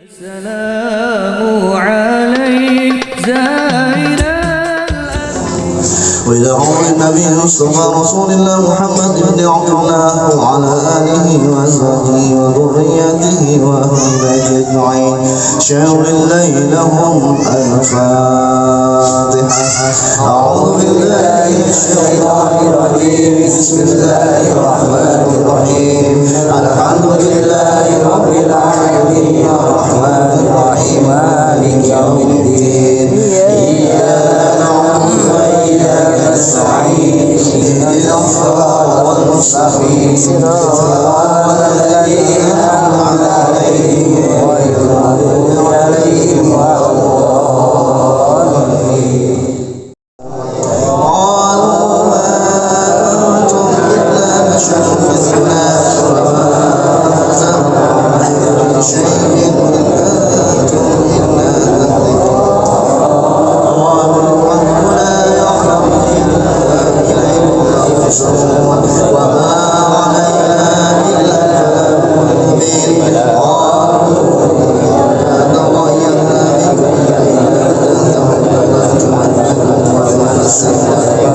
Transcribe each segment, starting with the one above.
السلام عليك زائر ويدعو النبي المصطفى رسول الله محمد بن عبد الله وعلى آله وأزواجه وذريته وأهل بيته أجمعين. شاور الليل هم الفاتحة. أعوذ بالله من الشيطان الرجيم. بسم الله الرحمن الرحيم. الحمد لله رب العالمين الرحمن الرحيم مالك يوم الدين. إياك نعبد وإياك نستعين. اهدنا الصراط المستقيم صراط الذين أنعمت عليهم غير المغضوب عليهم ولا الضالين. قالوا ما أنتم إلا بشر مثلنا وما أنزل من شيء إن أنتم إلا تكذبون. قالوا ربنا يعلم إنا إليه راجعون وما علينا إلا البلاغ المبين. قالوا إنا تطيرنا بكم لئن لم تنتهوا لنرجمنكم ولنمسكنكم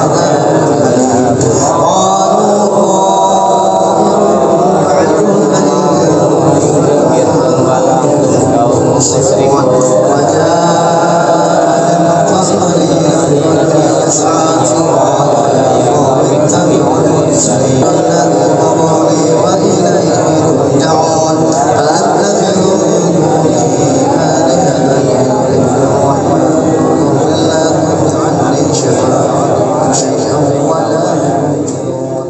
عذاب أليم. قالوا طائركم معكم وجاء المرسلين بالساعات وعلى اتبعوا المرسلين الذي قضى وإليه ترجعون. أأتخذ من دونه آلهة يخلقون الرحمن إلا تغن عني شفاعتهم شيئا ولا ينقذون.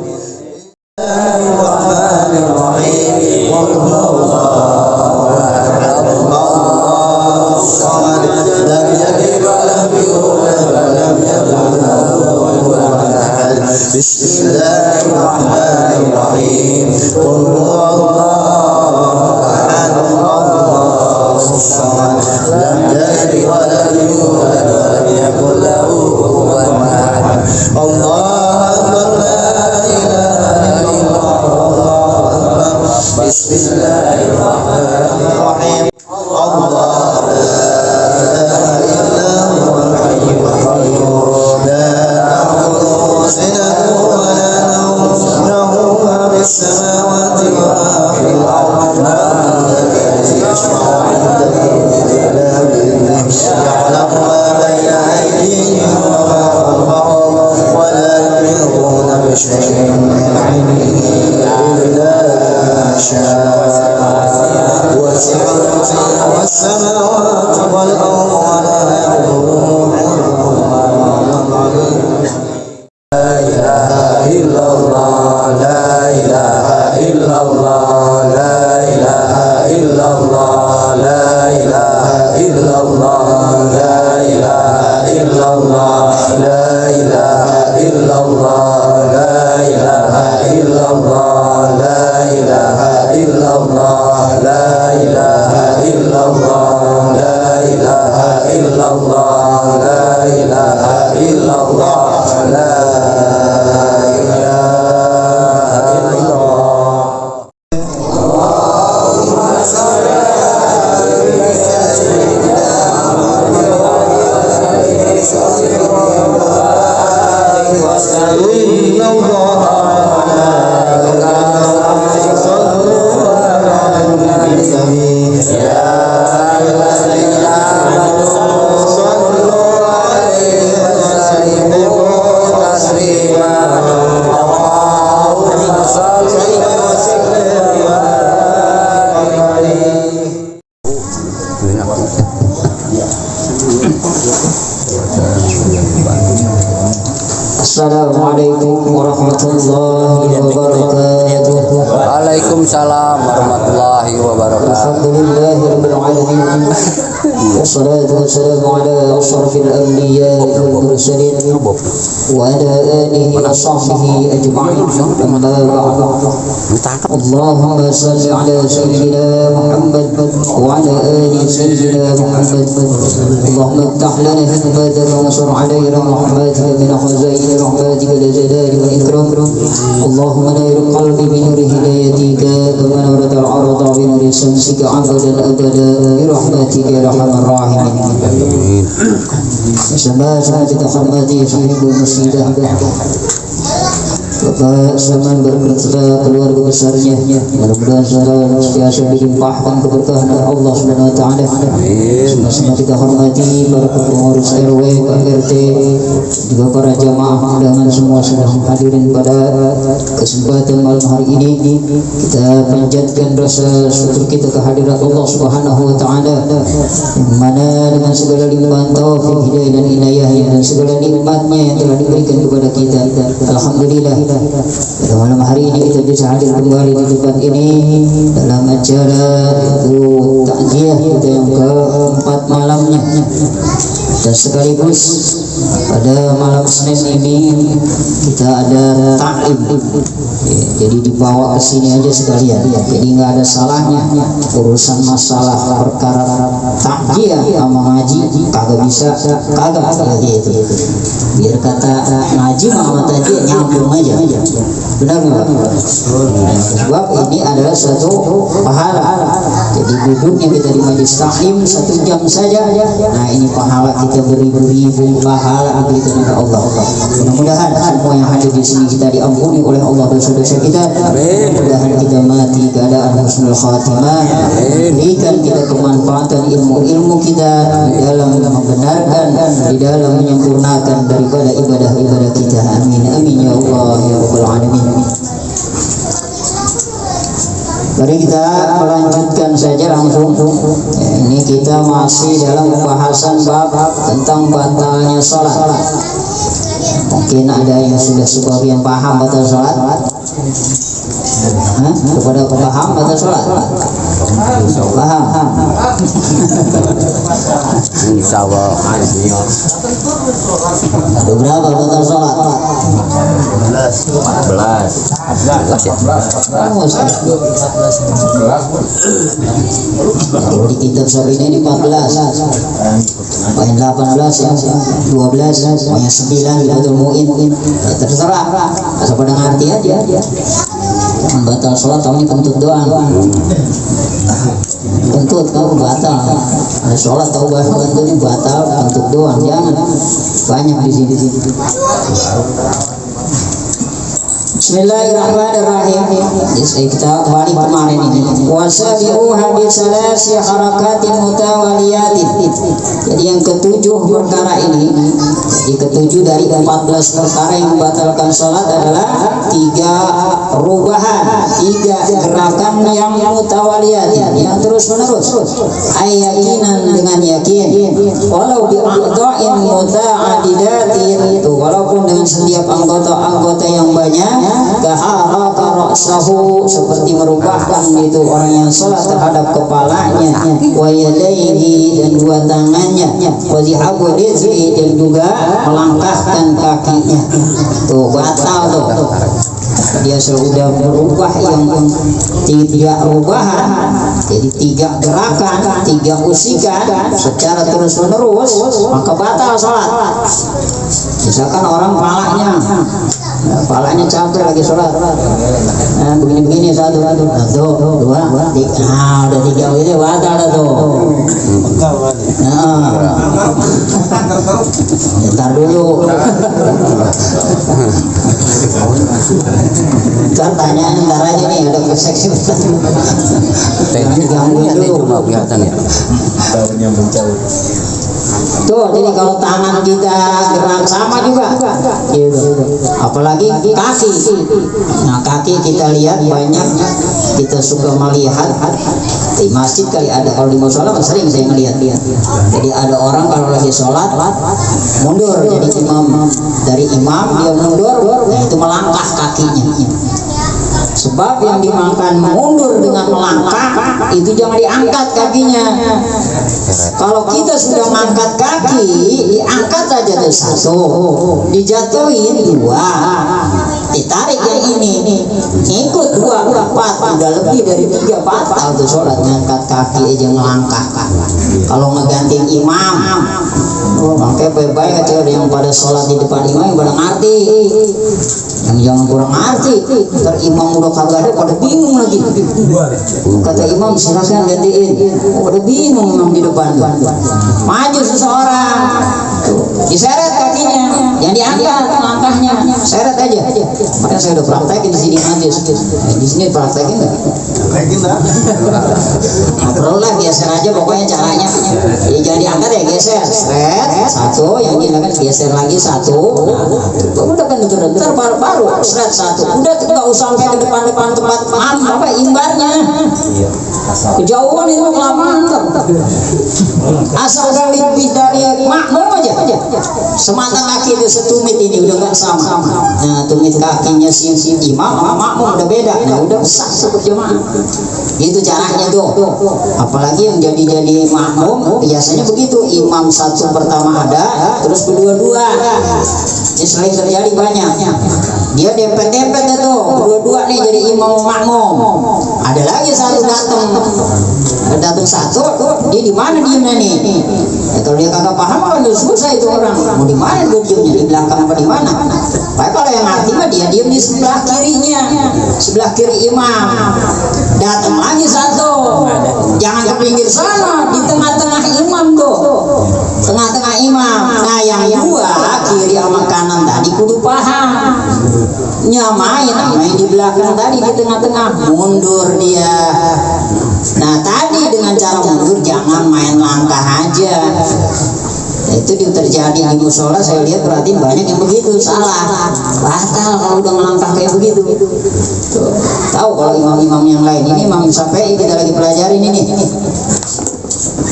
الرحمن الرحيم. قل هو الله أحد الله الصمد لم يلد ولم يولد ولم يكن له كفوا أحد. بسم الله الرحمن الرحيم. قل هو الله أحد الله الصمد لم يلد ولم يولد ولم يكن له كفوا أحد. الله أكبر لا إله إلا الله أكبر. بسم الله الرحمن الرحيم. الله لا إله إلا هو الحي القيوم لا تأخذه سنة ولا نوم له ما في السماوات وما في الأرض. من الذي يشفع عنده إلا بإذنه. يعلم ما بين أيديهم وما خلفهم ولا يحيطون بشيء من علمه إلا ما شاء. وسع كرسيه السماوات والأرض ولا يؤوده حفظهما وهو العلي العظيم. لا إله إلا الله لا إله إلا الله لا إله إلا الله لا إله إلا الله لا إله إلا الله لا إله إلا الله لا إله إلا الله لا إله إلا الله لا إله إلا الله لا إله إلا الله لا إله إلا الله لا إله إلا الله. اللهم صل على سيدنا محمد وسلم. إن الله وملائكته يصلون على النبي يا أيها الذين آمنوا صلوا عليه وسلموا تسليما. اللهم صل وسلم وبارك عليه. Assalamualaikum warahmatullahi wabarakatuh. Waalaikumsalam warahmatullahi wabarakatuh. Alhamdulillahirabbil alamin. Wassalatu wassalamu ala asyrafil anbiya'i wal mursalin wa ala alihi wa sahbihi ajma'in. Amma ba'du. Allahumma salli ala sayyidina Muhammad وعلى آل سيدنا محمد. اللهم افتح لنا حكمتك وانصر علينا رحمتك من خزائن رحمتك الجلال والإكرام. اللهم نور قلبي بنور هدايتك ومنورة الأرض بنور شمسك أبدا أبدا برحمتك يا أرحم الراحمين. Sama-sama kita hormati sahibul musyidah Bapak Saman berserta keluarga besarnya, mudah-mudahan senantiasa dilimpahkan keberkahan Allah Subhanahu wa taala. Sama-sama kita hormati para pengurus RW, Pak RT, juga para jamaah undangan semua sudah hadirin pada kesempatan malam hari ini. Kita panjatkan rasa syukur kita kehadirat Allah Subhanahu wa taala yang mana dengan segala limpahan taufik, hidayah dan inayahnya dan segala nikmatnya yang telah diberikan kepada kita, alhamdulillah pada malam hari ini kita bisa hadir kembali di tempat ini dalam acara itu takziah kita yang keempat malamnya, dan sekaligus pada malam Senin ini kita ada ta'lim, jadi dibawa ke sini aja sekalian, jadi nggak ada salahnya urusan masalah perkara takziah sama ngaji kagak bisa kagak gitu, biar kata ngaji sama takziah nyambung aja, benar nggak? Sebab ini adalah suatu pahala, jadi duduknya kita di majelis taklim 1 jam saja, nah ini pahala kita beribu-ribu pahala kita kepada Allah. Mudah-mudahan semua yang hadir di sini kita diampuni oleh Allah dosa-dosa kita. Mudah-mudahan kita mati keadaan husnul khatimah. Berikan kita kemanfaatan ilmu-ilmu kita di dalam membenarkan, di dalam menyempurnakan daripada ibadah-ibadah kita. Amin amin ya Allah ya rabbal alamin. Mari kita melanjutkan saja langsung. Ini kita masih dalam pembahasan bab tentang batalnya sholat. Mungkin ada yang sudah sebagian paham batal sholat. Kepada paham batal sholat? Paham? Insya Allah. Ada berapa batal sholat? 11 ya. Di kitab Sabi ini 14, poin 18 ya, 12, poin 9 Batul Mu'in, ya terserah, asal pada ngerti aja. Batal sholat tahunya kentut doang, kentut tahu batal, ada sholat tahu bahwa kentutnya batal, kentut doang, jangan banyak di sini. Bismillahirrahmanirrahim. Kita kembali kemarin ini. Wasabi'uha bisalasi harakatin mutawaliyatin. Jadi yang ketujuh perkara ini, jadi ketujuh dari 14 perkara yang membatalkan sholat adalah 3 rubahan, 3 gerakan yang mutawaliyatin, yang terus menerus. Ayakinan dengan yakin, walau bi'a'dha'in muta'adidatin, itu walaupun dengan setiap anggota-anggota yang banyak. Kaharaka ra'sahu, seperti merubahkan itu orang yang sholat terhadap kepalanya, wa yadaihi, dan 2 tangannya, wa zihabu rizri, dan juga melangkahkan kakinya. Tuh batal tuh. Dia sudah berubah yang 3 rubahan, jadi 3 gerakan, 3 usikan secara terus menerus, maka batal sholat. Misalkan orang palanya capek lagi sholat, nah begini-begini 1, 2, 3, nah udah 3 ini batal tuh. Ntar dulu. Ntar tanya ntar aja nih, ada seksi. Gangguin dulu. Kelihatan ya. Tuh, jadi kalau tangan kita gerak sama juga, gitu. Apalagi kaki. Nah, kaki kita lihat banyak, kita suka melihat di masjid kali ada, kalau di musola sering saya melihat. Jadi ada orang kalau lagi sholat mundur, jadi dari imam dia mundur, itu melangkah kakinya. Sebab yang dimakan mundur dengan melangkah itu jangan diangkat kakinya. Kalau kita sudah mengangkat kaki, diangkat aja tuh satu, dijatuhin dua, ditarik yang ini, ikut dua, empat, udah lebih dari 3 batal tuh sholat ngangkat kaki aja melangkah. Kalau ngegantiin imam, makanya baik-baik aja yang pada sholat di depan imam yang pada ngerti, yang jangan kurang ngerti. Ntar imam udah kagak ada pada bingung lagi. Kata imam silakan gantiin, udah bingung imam di depan. Maju seseorang, diseret kakinya, yang diangkat langkahnya, seret aja. Makanya saya udah praktekin di sini aja. Di sini praktekin nggak? Praktekin dah. Nggak perlu lah, geser aja pokoknya caranya. Ya jangan diangkat ya, geser, seret satu, yang diangkat geser lagi satu. Udah kan ntar baru seret satu. Udah nggak usah sampai ke depan tempat apa imbarnya. Kejauhan itu kelamaan tuh. Asal lebih dari makmum aja. Semata kaki itu setumit ini udah nggak sama. Nah, tumit kakinya si imam sama makmum udah beda. Nah, udah besar berjamaah. Itu caranya tuh. Apalagi yang jadi makmum biasanya begitu. Imam satu pertama ada, terus kedua-dua. Ini sering terjadi banyak. Dia dempet-dempet itu, dua-dua nih jadi imam makmum. Ada lagi satu datang satu, dia di mana diamnya nih? Ya, kalau dia kagak paham kan udah susah itu orang. Mau di mana dia diamnya, di belakang apa di mana? Baik kalau yang ngerti mah dia diam di sebelah kirinya, sebelah kiri imam. Datang lagi satu, jangan ke pinggir sana, di tengah-tengah imam tuh, tengah-tengah imam. Nah yang dua kiri sama kanan tadi kudu paham. Nyamain di belakang tadi di tengah-tengah, mundur dia. Nah tadi dengan cara mundur jangan main langkah aja. Itu terjadi di musola, saya lihat perhatiin banyak yang begitu, salah, batal kalau udah melangkah kayak begitu. Tuh. Tahu kalau imam-imam yang lain, ini imam Syafi'i kita lagi pelajarin ini.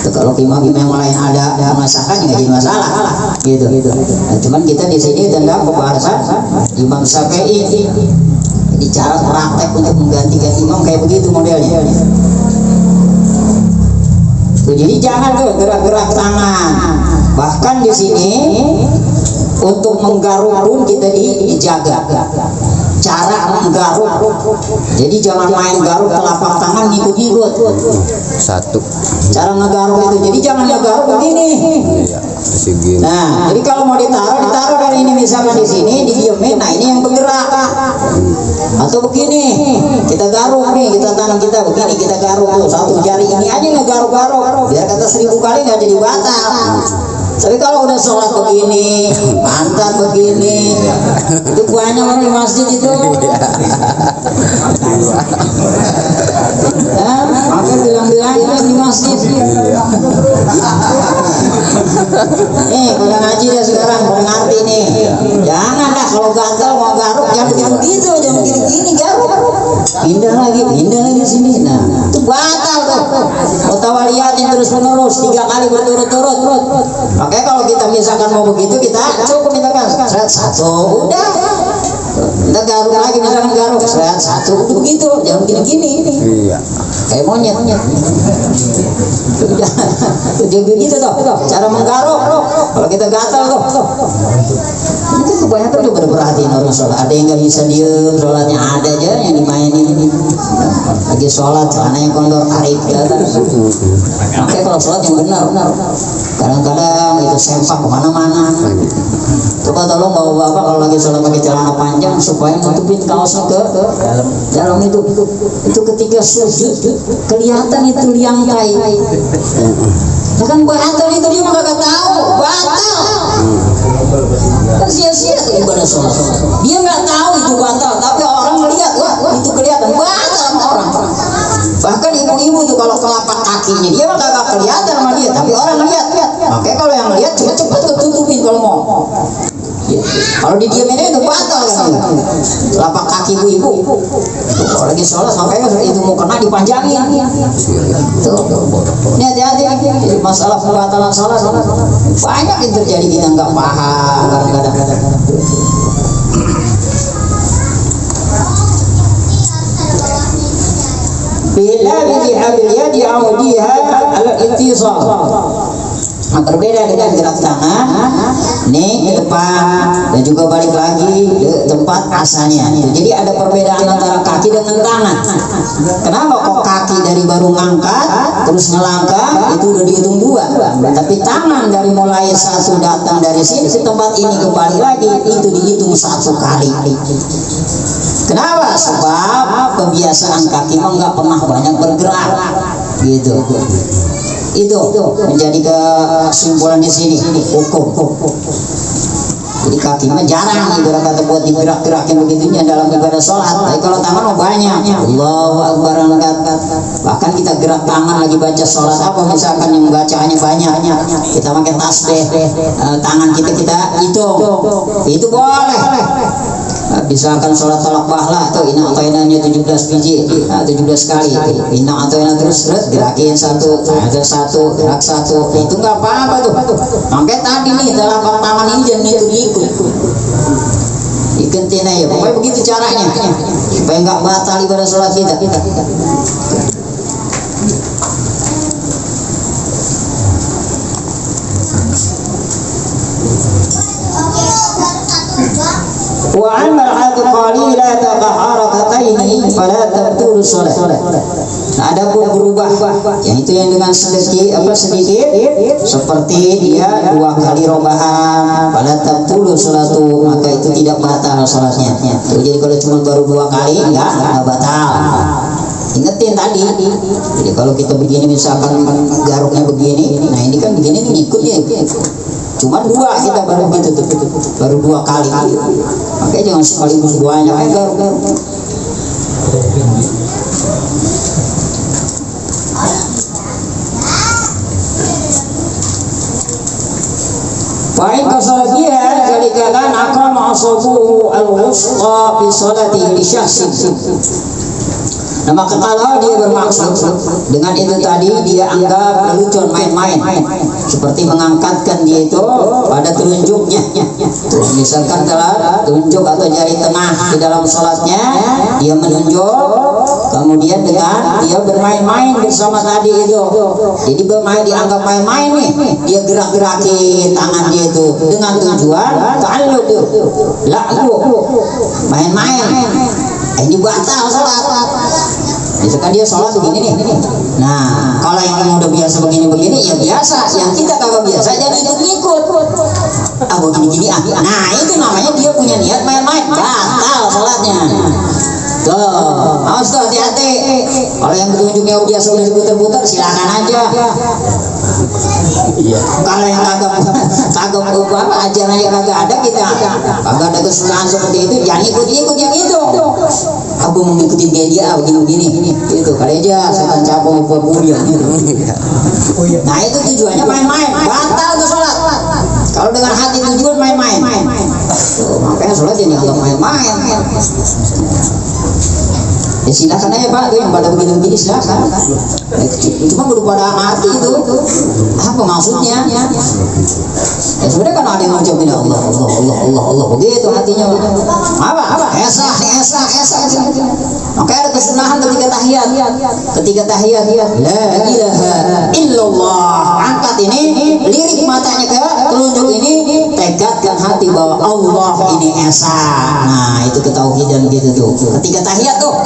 Tuh, kalau imam-imam yang lain ada masakan nggak jadi masalah, gitu. Nah, cuman kita di sini tentang pembahasan imam Syafi'i. Jadi cara praktek untuk menggantikan imam kayak begitu modelnya. Tuh, jadi jangan tuh gerak-gerak tangan. Bahkan di sini untuk menggaruk pun kita dijaga. Cara menggaruk. Jadi jangan main garuk telapak tangan ngikut-ngikut. Satu. Cara ngegaruk itu. Jadi jangan ngegaruk begini. Nah, jadi kalau mau ditaruh dari ini misalkan di sini didiemin. Nah, ini yang bergerak. Atau begini, kita garuk nih, kita tanam kita begini, kita garuk tuh satu jari ini aja ngegaruk-garuk. Biar kata 1000 kali nggak jadi batal. Tapi kalau udah sholat begini, pantat begini, itu banyak orang di masjid itu. Makanya bilang-bilang itu di masjid. Pada ngaji dah sekarang, pada ngerti nih. Jangan dah kalau gatal mau garuk, jangan begitu, jangan gini-gini garuk. Pindah lagi sini. Nah, itu batal tuh. Mutawaliyatin terus-menerus 3 kali berturut-turut. Makanya kalau kita misalkan mau begitu, kita cukup misalkan satu, udah. Kita garuk lagi misalkan garuk satu, begitu, jangan gini-gini. Iya. Kayak monyet. Jadi begitu tuh, cara menggaruk. Kalau kita gatal tuh. Itu kebanyakan tuh berperhatiin orang sholat. Ada yang nggak bisa diem, sholatnya ada aja yang dimainin. Lagi sholat, celana yang kondor, tarik kelihatan. Makanya kalau sholat yang benar. Kadang-kadang itu sempak kemana-mana. Coba tolong bapak kalau lagi sholat pakai celana panjang supaya nutupin kaosnya ke dalam itu ketika sujud kelihatan itu liang tai. Kan batal itu dia nggak tahu batal. Kan sia-sia tuh ibadah sholat. Dia nggak tahu itu batal, tapi orang melihat wah itu kelihatan batal sama orang. Bahkan ibu-ibu tuh kalau telapak kakinya dia mah kagak kelihatan sama dia, tapi orang ngeliat. Makanya kalau yang ngeliat cepet-cepet ketutupin kalau mau. Kalau didiamin itu batal kan. Telapak kaki ibu-ibu. Kalau lagi sholat makanya itu mau kena dipanjangin. Tuh. Ini hati-hati. Masalah pembatalan sholat banyak yang terjadi, kita nggak paham kadang-kadang. Bila bijihabil yadi audiha al-ittisal. Nah, berbeda dengan gerak tangan nih ke depan dan juga balik lagi ke tempat asalnya. Jadi ada perbedaan antara kaki dengan tangan. Kenapa kok kaki dari baru ngangkat terus ngelangkah itu udah dihitung dua, tapi tangan dari mulai satu datang dari sini ke tempat ini kembali lagi itu dihitung satu kali. Kenapa? Sebab kebiasaan kaki mah nggak pernah banyak bergerak gitu. Itu menjadi kesimpulan di sini hukum. Jadi kaki mah jarang ibarat kata buat digerak-gerakin begitunya dalam ibadah sholat. Tapi kalau tangan mah banyak. Allahu Akbar, bahkan kita gerak tangan lagi baca sholat apa misalkan yang bacaannya banyak, kita pakai tasbih, tangan kita itu boleh. Misalkan sholat tolak bahla atau ina atau inanya 17 biji, 17 kali ina atau ina terus gerakin satu gerak satu, itu nggak apa-apa tuh. Sampai tadi nih telapak tangan ini jangan ikut ikentin aja, pokoknya begitu caranya supaya nggak batal ibadah sholat kita. Wa amal qalila taharakataini fala tabtul shalah. Nah, adapun berubah yaitu yang dengan sedikit seperti dia 2 kali robahan fala tabtul shalatu, maka itu tidak batal salatnya. Jadi kalau cuma baru 2 kali enggak batal. Ingetin tadi. Jadi kalau kita begini misalkan garuknya begini, nah ini kan begini ngikut ya. Cuma 2 kita baru gitu tuh, baru 2 kali. Makanya jangan sekaligus banyak garuk. Baik kesalahan dikatakan akrama asabuhu al-wusqa bi salati li syahsin. Nah, maka kalau dia bermaksud dengan itu tadi dia anggap lelucon main-main, seperti mengangkatkan dia itu pada telunjuknya. Misalkan telah tunjuk atau jari tengah di dalam sholatnya, dia menunjuk, kemudian dengan dia bermain-main bersama tadi itu. Jadi bermain dianggap main-main nih, dia gerak-gerakin tangan dia itu dengan tujuan ta'alluq, main-main. Ini batal sholat. Misalkan dia sholat begini nih. Nah, kalau yang udah biasa begini-begini ya biasa. Yang kita kagak biasa jadi ikut-ikut. Begini-gini Nah, itu namanya dia punya niat main-main. Batal sholatnya. Tuh, awas tuh, hati-hati. Kalau yang petunjuknya biasa udah diputar-putar silakan aja. Iya. Kalau yang kagak apa ajarannya kagak ada, kita kagak ada kesunahan seperti itu, jangan ikut-ikut yang itu. Aku mau ngikutin dia begini-begini itu kali aja setan capung buat bulian gitu. Nah, itu tujuannya main-main, batal tuh sholat. Kalau dengan hati tujuan main-main, makanya sholat jadi agak main-main. Ya silakan aja Pak, tuh yang pada begini-begini silakan. Cuma baru pada hati itu apa maksudnya? Ya sebenarnya kan ada yang ngucapin Allah begitu hatinya. Apa? Esa. Makanya ada kesunahan ketika tahiyat. La ilaha illallah. Angkat ini, lirik matanya ke telunjuk ini, tekadkan hati bahwa Allah ini esa. Nah, itu ketauhidan gitu tuh. Ketika tahiyat tuh.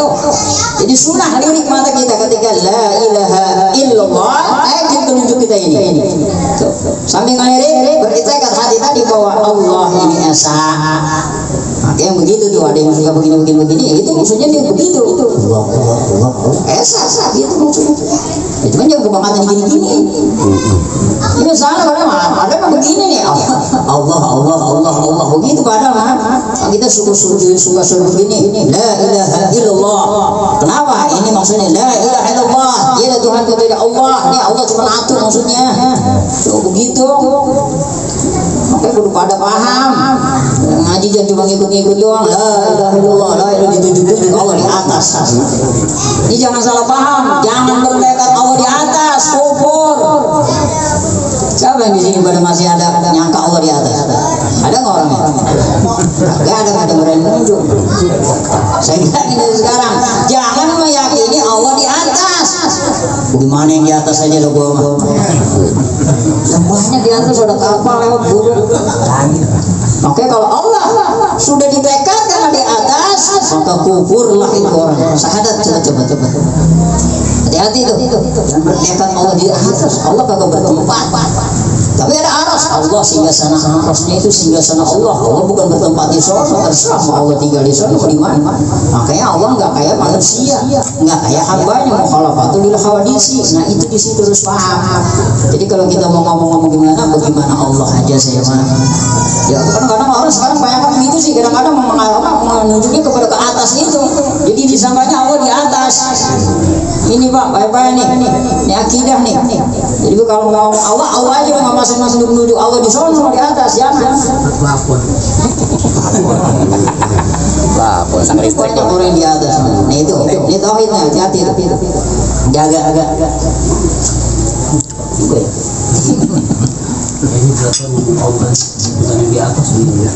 Jadi sunnah lirik mata kita ketika la ilaha illallah, tekad telunjuk kita ini. Tuh. Sambil ngelirik, bertekad hati tadi bahwa Allah ini esa. Makanya begitu tuh, ada yang suka begini, itu maksudnya dia begitu. Allah, esa gitu maksudnya. Itu kan jangan kebangkatan gini-gini. Ini salah padahal ada yang begini nih. Allah begitu padahal kita suka suruh begini. La ilaha illallah. Kenapa? Ini maksudnya la ilaha illallah. Dia Tuhan kepada Allah. Ini Allah cuma atur maksudnya. Tuh begitu. Makanya kudu pada paham. Ngaji jangan cuma ngikut-ngikut doang. La ilaha illallah. La ilaha ditunjuk Allah di atas. Ini jangan salah paham. Jangan bertekad Allah di atas. Kufur. Siapa yang di sini pada masih ada nyangka Allah di atas? Ada nggak orangnya? Gak ada berani menunjuk. Saya bilang ini sekarang, jangan meyakini Allah di atas. atas aja lo gua mah. Semuanya di atas ada kapal lewat gunung. Oke, kalau Allah sudah ditekadkan di atas, maka kufurlah itu orang. Syahadat coba. Hati-hati itu. Yang bertekad Allah di atas, Allah kagak bertempat. Tapi ada aras, Allah singgah sana, arasnya itu singgah sana Allah. Allah bukan bertempat di sana, terserah mau Allah tinggal di sana, mau di mana. Makanya Allah nggak kayak manusia, nggak kayak hambanya, mukhalafatul lil hawadisi. Nah itu di situ harus paham. Jadi kalau kita mau ngomong gimana, bagaimana Allah aja saya mah. Ya kadang-kadang orang sekarang banyak kan begitu sih, kadang-kadang menunjuknya kepada ke atas itu. Jadi disangkanya Allah di atas. Ini Pak, baik-baik nih, ini akidah nih. Jadi kalau mau Allah aja nggak masing-masing menuju Allah di sana sama di atas, jangan. Lapor sang listrik. Banyak orang di atas. Nah itu, ini tauhidnya, hati-hati itu. Jaga. Ini berapa Allah bukan yang di atas ini ya.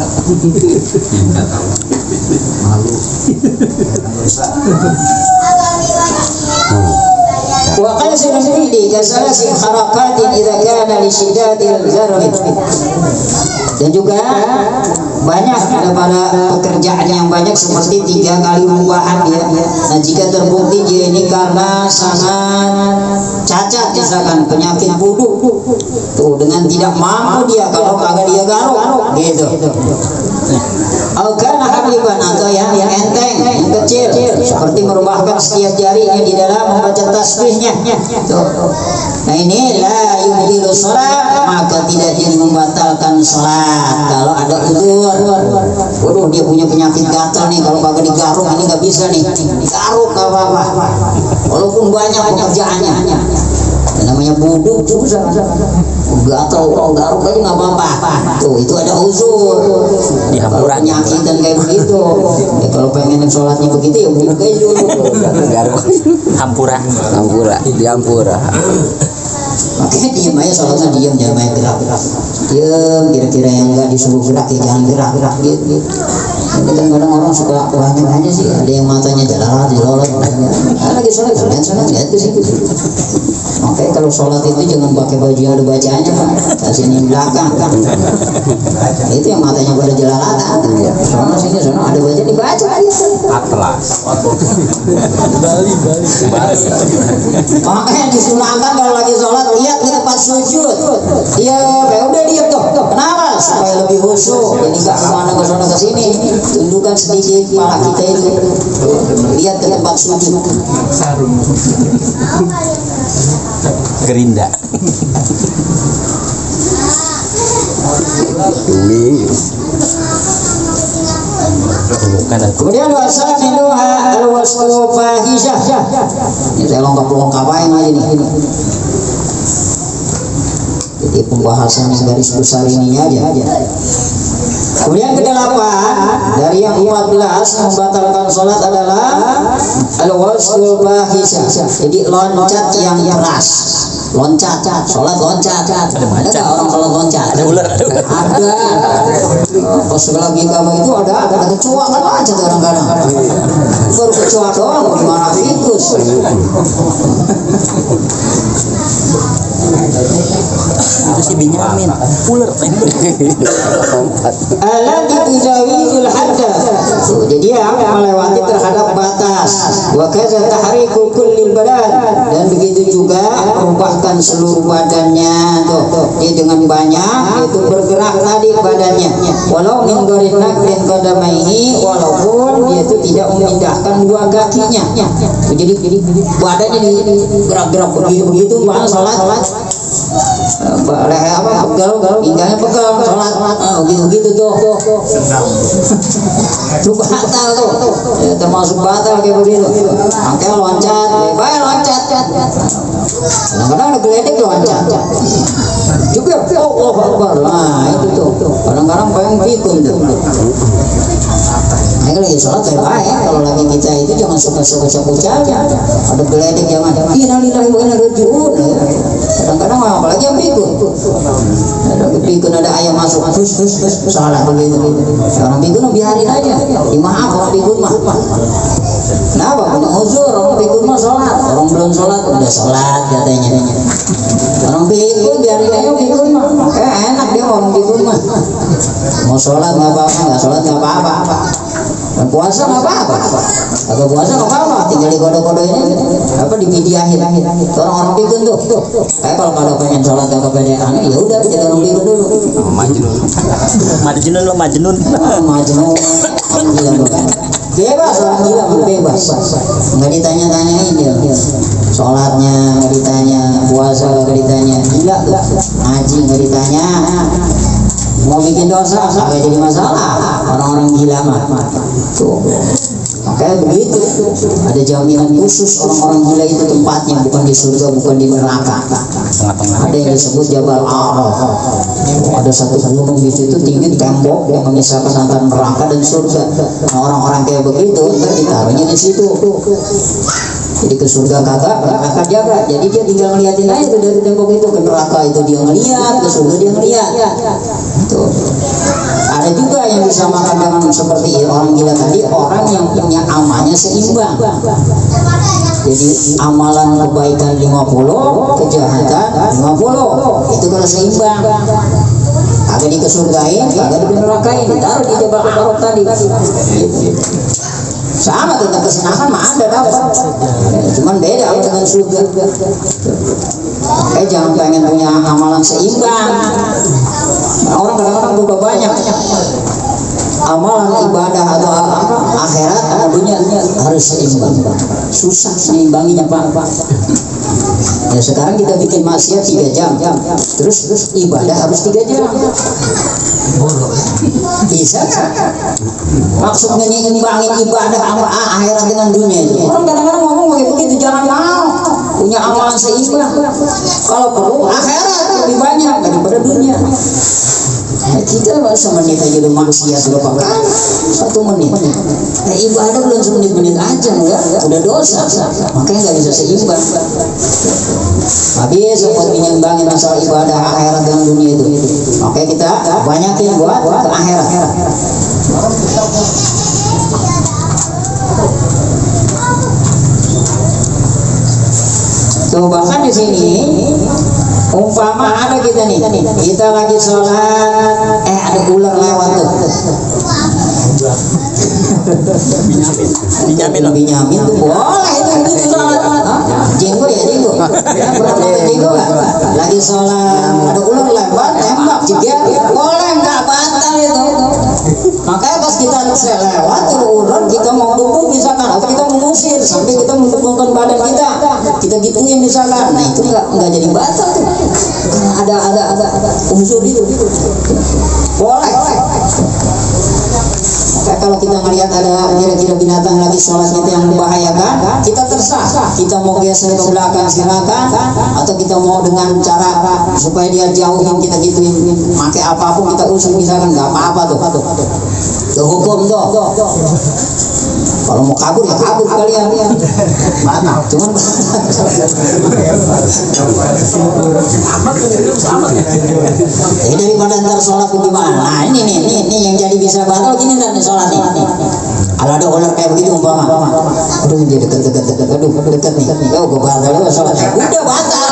Malu. Wa qasirun fihi kasalasi harakatin idza kana li shiddatil zarri. Dan juga banyak daripada pekerjaan yang banyak seperti 3 kali rubahan ya. Nah jika terbukti dia ini karena sangat cacat misalkan penyakit buduk tuh dengan tidak mampu dia kalau kagak dia garuk gitu. Alkana habiban atau yang enteng, yang kecil seperti merubahkan setiap jarinya di dalam membaca tasbihnya. Tuh. Nah ini la yubdilu sholat, maka tidak jadi membatalkan sholat kalau ada udzur. Waduh dia punya penyakit gatal nih, kalau kagak digaruk ini nggak bisa nih. Garuk nggak apa-apa, walaupun banyak pekerjaannya. Yang namanya buduk susah. Gatal orang garuk aja nggak apa-apa. Tuh itu ada uzur. Kalau penyakitan kayak begitu, ya, kalau pengen sholatnya begitu ya buduk aja dulu. Garuk. Hampura. Diampura. Makanya diam aja sholatnya, diam, jangan main gerak-gerak. Diam, kira-kira yang enggak disuruh gerak ya jangan gerak-gerak gitu. Ini kadang-kadang orang suka banyak aja sih, ada yang matanya jalalat, lagi sholat lihat ke situ. Makanya kalau sholat itu jangan pakai baju yang ada bacaannya Pak, kasih di belakang. Itu yang matanya pada jelalatan. Sono sini ada baca dibaca. Atlas. Makanya disunahkan kalau lagi sholat lihat di tempat sujud. Dia udah diam tuh. Kenapa? Supaya lebih khusyuk. Jadi nggak kemana ke sana ke sini. Tundukkan sedikit kepala kita itu. Lihat ke tempat sujud. Gerinda. Kemudian wasal minha al-wasfu fahisyah. Ini saya lengkap aja nih. Jadi pembahasan yang garis besar ini aja. Kemudian ke-8 dari yang 14 membatalkan sholat adalah al-wasful fahisyah. Jadi loncat yang keras. Loncat, sholat loncat. Ada orang sholat loncat. Ada ular. Ada. Pas lagi kamu itu ada kecoa kan loncat orang-orang. Baru kecoa doang, gimana fikus? Itu si Binyamin. Ular. Alat tujawizul hadda. Jadi yang melewati terhadap batas. Wa kaza tahriku kullil badan, dan begitu juga merubahkan seluruh badannya tuh. Dia dengan banyak itu bergerak tadi badannya. Walau min ghairi nakrin qadamaihi, walaupun dia itu tidak memindahkan dua kakinya. Jadi badannya gerak-gerak begitu bahan salat. Leher apa pegal, pinggangnya pegal, sholat begitu tuh. Itu batal tuh, ya, termasuk batal kayak begitu. Makanya loncat, baik loncat. Kadang-kadang ada geledek loncat. Juga Allah Akbar. Nah itu tuh. Kadang-kadang pengen pikun tuh. Nah, kalau lagi sholat baik. Kalau lagi kita itu jangan suka-suka ucapnya. Ada geledek jangan. Innalillahi wa inna ilaihi raji'un. Kadang-kadang apalagi yang pikun. Ada pikun, ada ayam masuk salah begitu. Orang pikun biarin aja, maaf orang pikun mah. Kenapa? Punya uzur, orang pikun mah sholat, orang belum sholat udah sholat katanya. Orang pikun biarin aja pikun mah, enak dia orang pikun mah. Mau sholat nggak apa-apa, nggak sholat nggak apa-apa. Dan puasa nggak apa-apa, atau puasa nggak apa-apa, tinggal digoda-goda ini, apa dipidiahin. Orang-orang pikun tuh, kayak kalau pada pengen sholat nggak kepedean, ya udah jadi orang pikun dulu. Majnun lo majnun. Majnun, gila bukan? Bebas orang gila mah bebas, nggak ditanya-tanyain dia. Sholatnya nggak ditanya, puasa nggak ditanya, gila tuh, ngaji nggak ditanya. Mau bikin dosa nggak jadi masalah, orang-orang gila mah. Tuh, makanya begitu. Ada jaminan khusus orang-orang gila itu tempatnya bukan di surga, bukan di neraka. Ada yang disebut Jabal Araf. Ada satu gunung di situ tinggi tembok yang memisahkan antara neraka dan surga. Nah, orang-orang kayak begitu ntar ditaruhnya di situ. Jadi ke surga kagak, ke neraka jaga. Jadi dia tinggal ngeliatin aja tuh dari tembok itu. Ke neraka itu dia ngeliat, ke surga dia ngeliat. Tuh. Ada juga yang disamakan dengan seperti orang gila tadi, orang yang punya amalnya seimbang. Jadi amalan kebaikan 50, kejahatan 50. Itu kalau seimbang. Kagak dikesurgain, kagak dinerakain, ditaruh di Jabal Araf tadi. Sama tentang kesenangan mah ada dapat, cuman beda dengan surga. Jangan pengen punya amalan seimbang. Nah, orang kadang-kadang berubah banyak amalan ibadah atau apa akhirat atau dunia harus seimbang. Susah seimbanginya Pak. Ya sekarang kita bikin maksiat 3 jam, terus ibadah harus 3 jam. Bisa maksudnya nyimbangin ibadah sama akhirat dengan dunia itu. Orang kadang-kadang ngomong begitu, jangan mau punya amalan seimbang. Kalau perlu akhirat lebih banyak daripada dunia. Kita semenit aja udah maksiat berapa kali, 1 menit. Ibadah belum semenit-menit aja udah dosa, makanya nggak bisa seimbang. Habis buat menyimbangin masalah ibadah akhirat dengan dunia itu. Makanya kita banyakin buat ke akhirat. Tuh bahkan di sini umpama ada kita nih, kita lagi sholat, ada ular lewat tuh. Binyamin tuh boleh itu sholat. Jenggo ya jenggo. Berapa jenggo kan? Lagi sholat, ada ular lewat, tembak juga boleh, nggak batal itu. Makanya pas kita lewat tuh ular, kita mau duduk misalkan, atau kita mengusir sampai kita mengumpulkan badan kita gituin misalkan, nah itu nggak jadi batal tuh. Ada unsur itu boleh. Maka kalau kita melihat ada kira-kira binatang lagi sholat kita yang membahayakan, kita terserah. Kita mau geser ke belakang silakan, atau kita mau dengan cara supaya dia jauhin kita gituin, pakai apapun kita usung misalkan, nggak apa-apa tuh. Tuh hukum tuh. Kalau mau kabur ya kabur kalian. Cuman daripada ntar sholat gimana? Nah ini yang jadi bisa batal gini dan sholat nih. Kalau ada ular kayak begitu umpama, aduh dia dekat, aduh dekat nih, oh gue batal sholat, udah batal.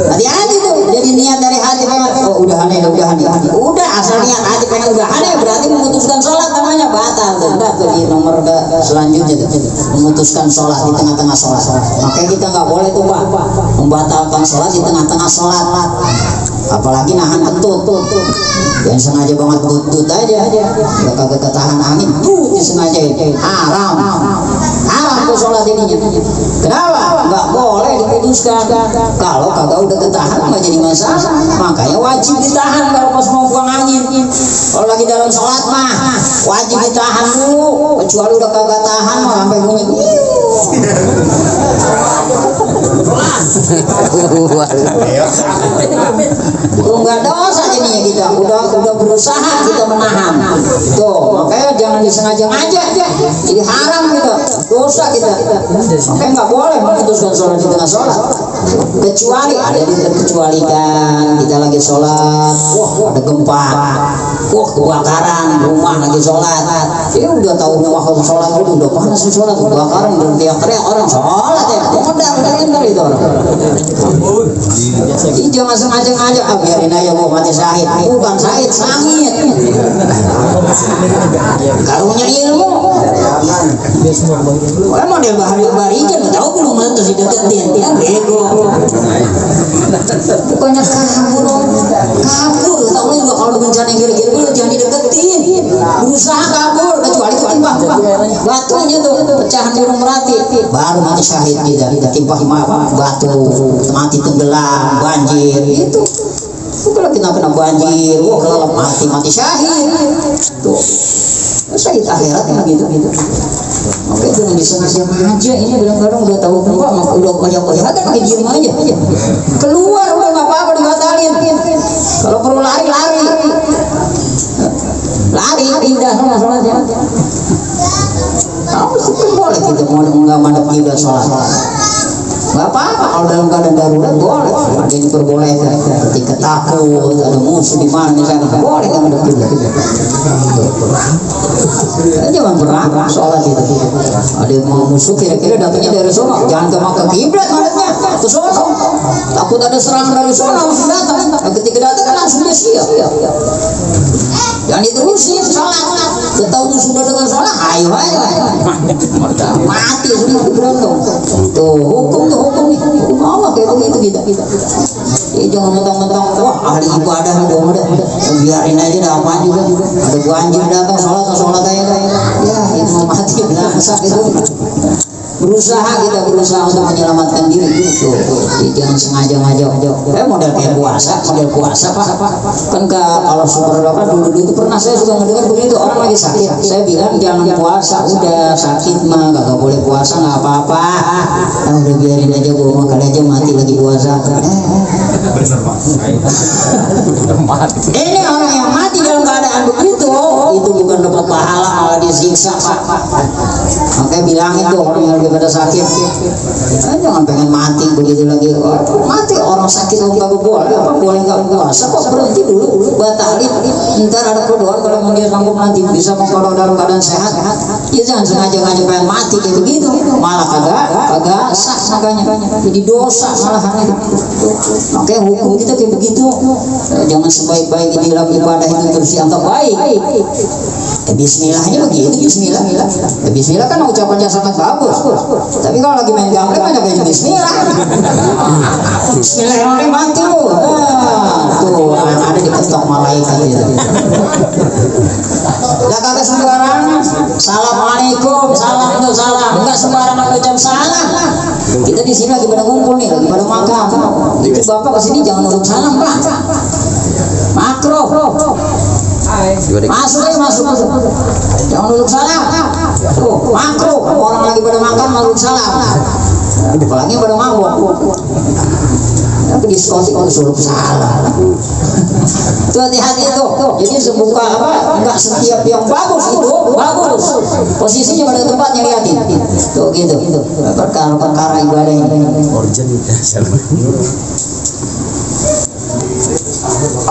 Hati-hati tuh, jadi niat dari hati pengen, oh udah aneh, udah asal niat hati pengen udah aneh, berarti memutuskan sholat namanya batal tuh. Udah tuh di nomor selanjutnya tuh, memutuskan sholat di tengah-tengah sholat. Makanya kita nggak boleh tuh Pak membatalkan sholat di tengah-tengah sholat, apalagi nahan kentut. Yang sengaja banget butut aja, udah kagak ketahan angin, sengaja haram tuh sholat ininya. Kenapa? Nggak boleh diputuskan. Kalau kagak udah ketahan nggak jadi masalah. Makanya wajib ditahan kalau pas mau buang angin. Kalau lagi dalam sholat mah wajib ditahan dulu. Kecuali udah kagak tahan mah sampai bunyi. Enggak dosa jadinya kita. Udah berusaha kita menahan. Tuh, makanya jangan disengaja-ngaja. Jadi haram kita, dosa kita. Makanya nggak boleh memutuskan sholat di tengah sholat. Kecuali ada yang terkecualikan. Kita lagi sholat, wah ada gempa, wah kebakaran, rumah lagi sholat. Jadi udah tahu rumah kalau sholat itu udah panas sholat, kebakaran, udah teriak-teriak orang sholat ya. Udah itu orang. Jadi jangan sengaja-ngaja, biarin aja gua mati syahid. Bukan syahid, sangit. Karunya ilmu. Emang dia barikan, tahu belum meletus di deketin, ya bego. Bukannya kabur, tahu juga kalau bencana kira-kira lu jangan dideketin. Berusaha kabur, kecuali timpah batunya tuh pecahan burung merati, baru mati syahid kita. Timpah batu, mati tenggelam, banjir itu. Kalau kita kena banjir, wah kalau mati syahid. Tuh, syahid akhirat kan gitu. Oke, jangan disengaja aja. Ini kadang-kadang udah tahu tempat, maka udah banyak ada pakai diem aja. Keluar udah nggak apa-apa dibatalin. Kalau perlu lari, pindah sama sholatnya. Boleh kita mau nggak madep juga sholat. Gak apa-apa kalau dalam keadaan darurat boleh. Ada yang diperbolehkan ketika takut ada musuh di mana misalnya boleh kan madep juga. Jangan pernah sholat itu. Ada yang mau musuh kira-kira datangnya dari sana, jangan ke Makkah kiblat madepnya ke sana. Takut ada serangan dari sana langsung datang. Ketika datang kan langsung dia siap. Jangan diterusin sholat. Ketahu musuh dengan sholat, ayo mati semua diberondong. Tuh hukum nih, hukum Allah kayak begitu kita. Jadi jangan mentang-mentang wah ahli ibadah udah biarin aja dah apa juga. Ada banjir datang sholat aja ya itu mau mati binasa itu. Berusaha untuk menyelamatkan diri gitu. Jangan sengaja-ngaja. Model kayak puasa Pak. Kan kalau super apa dulu itu pernah saya juga mendengar begitu orang lagi sakit. Saya bilang jangan puasa, udah sakit mah kagak boleh puasa nggak apa-apa. Udah biarin aja gua kali aja mati lagi puasa. Ini orang yang mati dalam keadaan begitu itu bukan dapat pahala malah disiksa Pak. Makanya bilangin tuh orang yang pada sakit, jangan pengen mati begitu lagi. Mati orang sakit nggak boleh nggak puasa kok, berhenti dulu batalin. Ntar ada kedoan kalau dia sanggup nanti bisa mengkodok dalam keadaan sehat. Ya jangan sengaja pengen mati kayak begitu, malah kagak sah makanya jadi dosa malahan itu. Makanya hukum kita kayak begitu. Jangan sebaik-baik di dalam ibadah itu terus dianggap baik. Bismillahnya begitu, Bismillah kan ucapannya sangat bagus. Tapi kalau lagi main gameplay banyak aja Bismillah. Bismillahirrahmanirrahim tuh. Tuh ada diketok malaikat itu. Gak kagak sembarangan. Assalamualaikum, salam. Enggak sembarangan ucap salam. Kita di sini lagi pada ngumpul nih, lagi pada makan. Itu Bapak kesini jangan urut salam Pak. Makro. Masuk. Jangan duduk salam. Tuh, makro. Orang lagi pada makan duduk salam. Apalagi pada mabuk. Tapi diskotik duduk salam. Itu hati-hati itu. Jadi sebuka apa? Enggak setiap yang bagus itu bagus. Posisinya pada tempatnya lihatin. Tuh gitu. Perkara ibadah ini.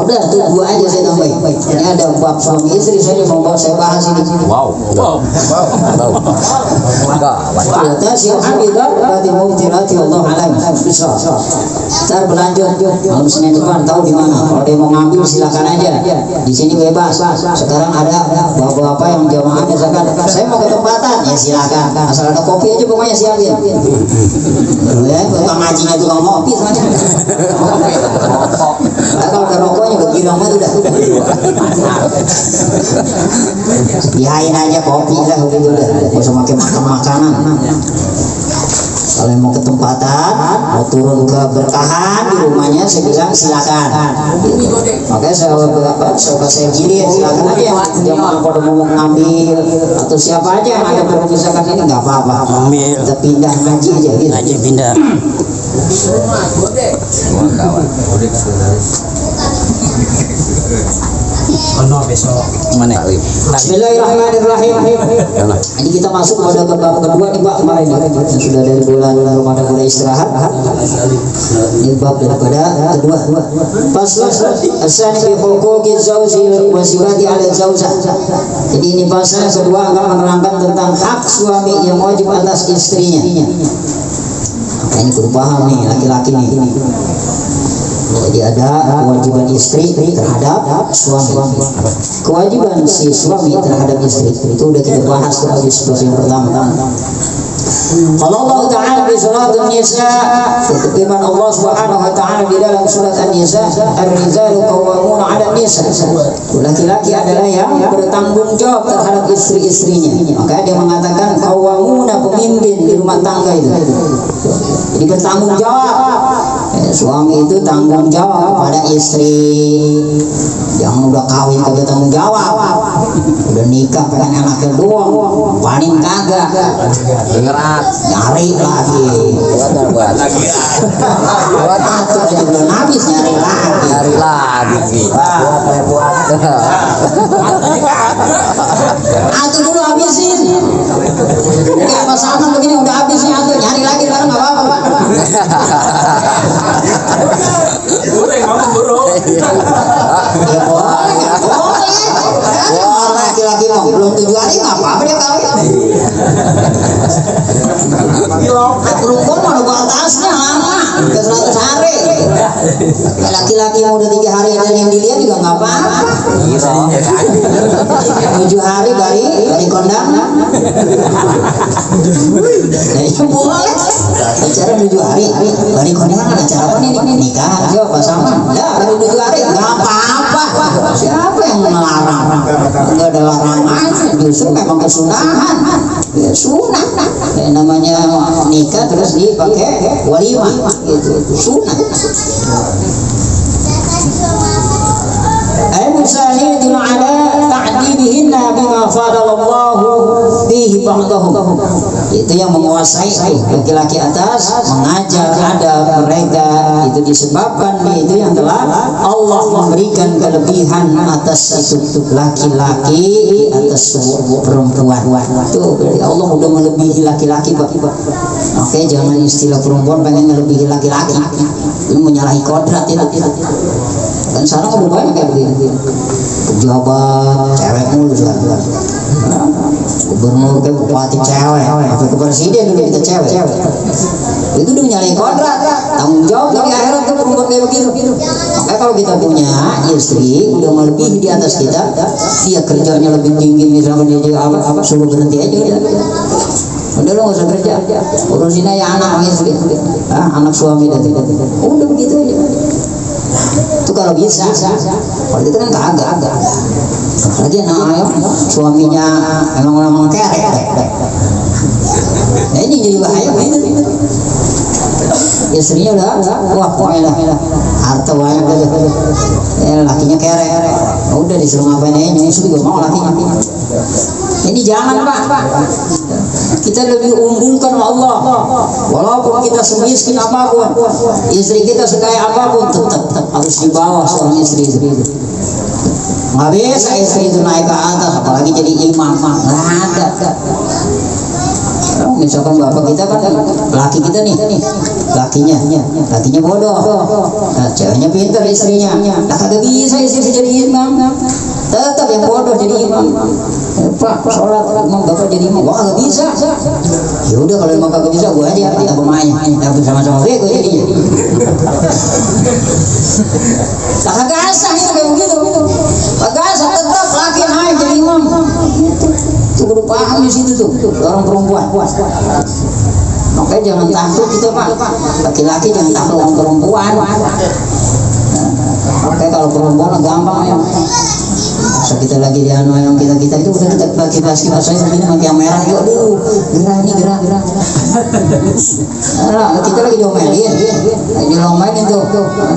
Udah tuh dua aja saya tambahin. Ini ada bab suami istri, saya mau bahas ini. Wow. Ternyata si Hamidah berarti mau tirati Allah alam bisa. Ntar berlanjut malam Senin depan tahu di mana. Kalau dia mau ngambil silakan aja. Di sini bebas. Sekarang ada bapak-bapak yang jamaah misalkan saya mau ke tempatan ya silakan. Asal ada kopi aja pokoknya siapin. Ya, tukang ngajinya tukang ngopi semuanya. Kalau ada rokoknya bergirang mah udah. Dihain aja kopi lah begitu dah. Nggak usah pakai makanan. Kalau yang mau ke tempatan, mau turun ke berkahan di rumahnya, saya bilang silakan. Makanya saya jilid, silakan aja yang mau pada mau ngambil atau siapa aja yang ada perpustakaan ini nggak apa-apa. Kita pindah ngaji aja gitu. Ngaji pindah. besok. Mana? Bismillahirrahmanirrahim. Ini kita masuk pada bab kedua nih Pak, kemarin yang sudah dari bulan Ramadan mulai istirahat. Ini bab daripada kedua. Fasal asani bi huquqi zauji wa sibati ala zaujah. Jadi ini pasal kedua akan menerangkan tentang hak suami yang wajib atas istrinya. Ini kudu paham nih laki-laki nih. Jadi ada kewajiban istri terhadap suami. Kewajiban si suami terhadap istri itu udah kita bahas di seperti yang pertama. Kalau Allah Ta'ala di surat An-Nisa, firman Allah Subhanahu wa Ta'ala di dalam surat An-Nisa, ar-rijalu qawwamuna 'ala an-nisa. Laki-laki adalah yang bertanggung jawab terhadap istri-istrinya. Maka dia mengatakan qawwamuna, pemimpin di rumah tangga itu. Jadi bertanggung jawab. Suami itu tanggung jawab pada istri. Yang udah kawin kagak tanggung jawab, udah nikah pengen anaknya doang, panin kagak, Dengerat. nyari lagi. Buat Atau aja belum habis nyari lagi. Cari lagi. Buat. Atau dulu habisin. Kayak pasangan begini udah habis nih, atau nyari lagi kan nggak apa-apa Pak. Ya boleh. Laki-laki mau belum 7 hari nggak apa-apa dia kawin. Perempuan mau ada batasnya lama, ke 100 hari. Laki-laki yang udah 3 hari ada yang dilihat juga nggak apa-apa. 7 hari dari kondangan. Jadi boleh. Acara 7 hari dari kondangan, acara apa nih? Nikah aja pasangan. Ya baru 7 hari nggak apa-apa. Siapa yang melarang? Nggak ada larangan. Justru memang kesunahan. Ya sunah. Namanya nikah terus dipakai walimah. Itu sunah. Al-musalidun ala ta'dibihinna bima fadalallahu bihi ba'dahum. Itu yang menguasai laki-laki atas mengajar adab mereka, itu disebabkan itu yang telah Allah memberikan kelebihan atas itu laki-laki atas perempuan. Itu berarti Allah udah melebihi laki-laki Pak. Oke, jangan istilah perempuan pengen melebihi laki-laki. Ini menyalahi kodrat itu. Dan sekarang udah banyak kayak begini. Pejabat cewek mulu sekarang. Gubernur ke bupati cewek, sampai ke presiden dulu kita cewek. Itu udah menyalahi kodrat, tanggung jawab dari akhirat tuh perempuan kayak begitu. Makanya kalau kita punya istri udah melebihi di atas kita, dia kerjanya lebih tinggi, misalnya dia apa suruh berhenti aja dia. Udah lo nggak usah kerja, urusin aja anak istri, anak suami dan udah begitu aja. Itu kalau bisa, kalau itu kan kagak. Lagi suaminya emang kerek. Nah ini jadi bahaya itu. Istrinya udah pokoknya harta banyak aja. Lakinya kerek. Udah disuruh ngapain aja, istri juga mau lakinya. Ini jangan Pak. Kita lebih unggulkan Allah. Walaupun kita semiskin apapun, istri kita sekaya apapun, tetap harus di bawah seorang istri itu. Nggak bisa istri itu naik ke atas, apalagi jadi imam. Nggak ada. Misalkan bapak kita kan laki kita nih, lakinya bodoh, nah, ceweknya pintar istrinya, nah kagak bisa istri jadi imam, tetap yang bodoh jadi imam. Pak sholat imam bapak jadi imam, wah kagak bisa. Ya udah kalau emang kagak bisa, gua aja kita pemainnya, tapi sama-sama bego jadinya. Kagak asah itu kayak begitu, kagak asah tetap laki naik jadi imam. Itu udah paham di situ tuh orang perempuan. Makanya jangan takut kita Pak, laki-laki jangan takut orang perempuan. Makanya kalau perempuan gampang ya. Masa kita lagi di anu yang kita itu udah kita pakai kipas saya begini pakai yang merah yuk, aduh gerah nih gerah. Nah, kita lagi diomelin, dilomelin tuh,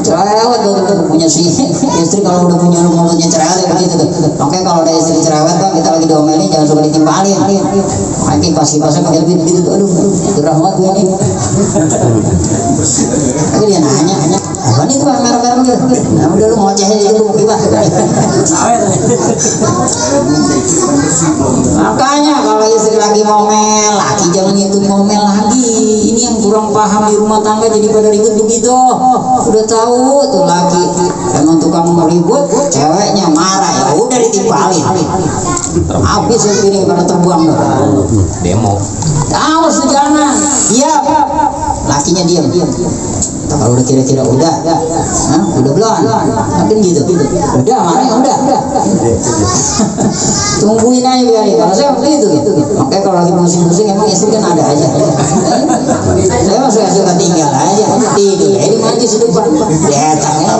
cerewet tuh punya si istri kalau udah punya mulutnya cerewet begitu tuh. Makanya kalau ada istri cerewet Bang, kita lagi diomelin jangan suka ditimpalin. Makanya kipas-kipasnya pakai begitu tuh, aduh gerah banget gue ini. Tapi dia nanya, apa nih tuh merah-merah gitu? Nah udah lu ngoceh aja itu kipas. Makanya kalau istri lagi ngomel, laki jangan itu ngomel lagi. Ini yang kurang paham di rumah tangga jadi pada ribut begitu. Udah tahu tuh laki emang tukang ribut, ceweknya marah ya udah ditimpalin. Habis ya piring pada terbuang tuh. Demo. Awas tuh jangan. Iya. Lakinya diam. Kalau udah kira-kira udah belum, mungkin gitu. Udah, mana ya udah. Tungguin aja biarin. Kalau saya begitu. Makanya kalau lagi pusing-pusing emang istri kan ada aja. Saya mah suka tinggal aja, tidur. Ini maju di depan, datang ya.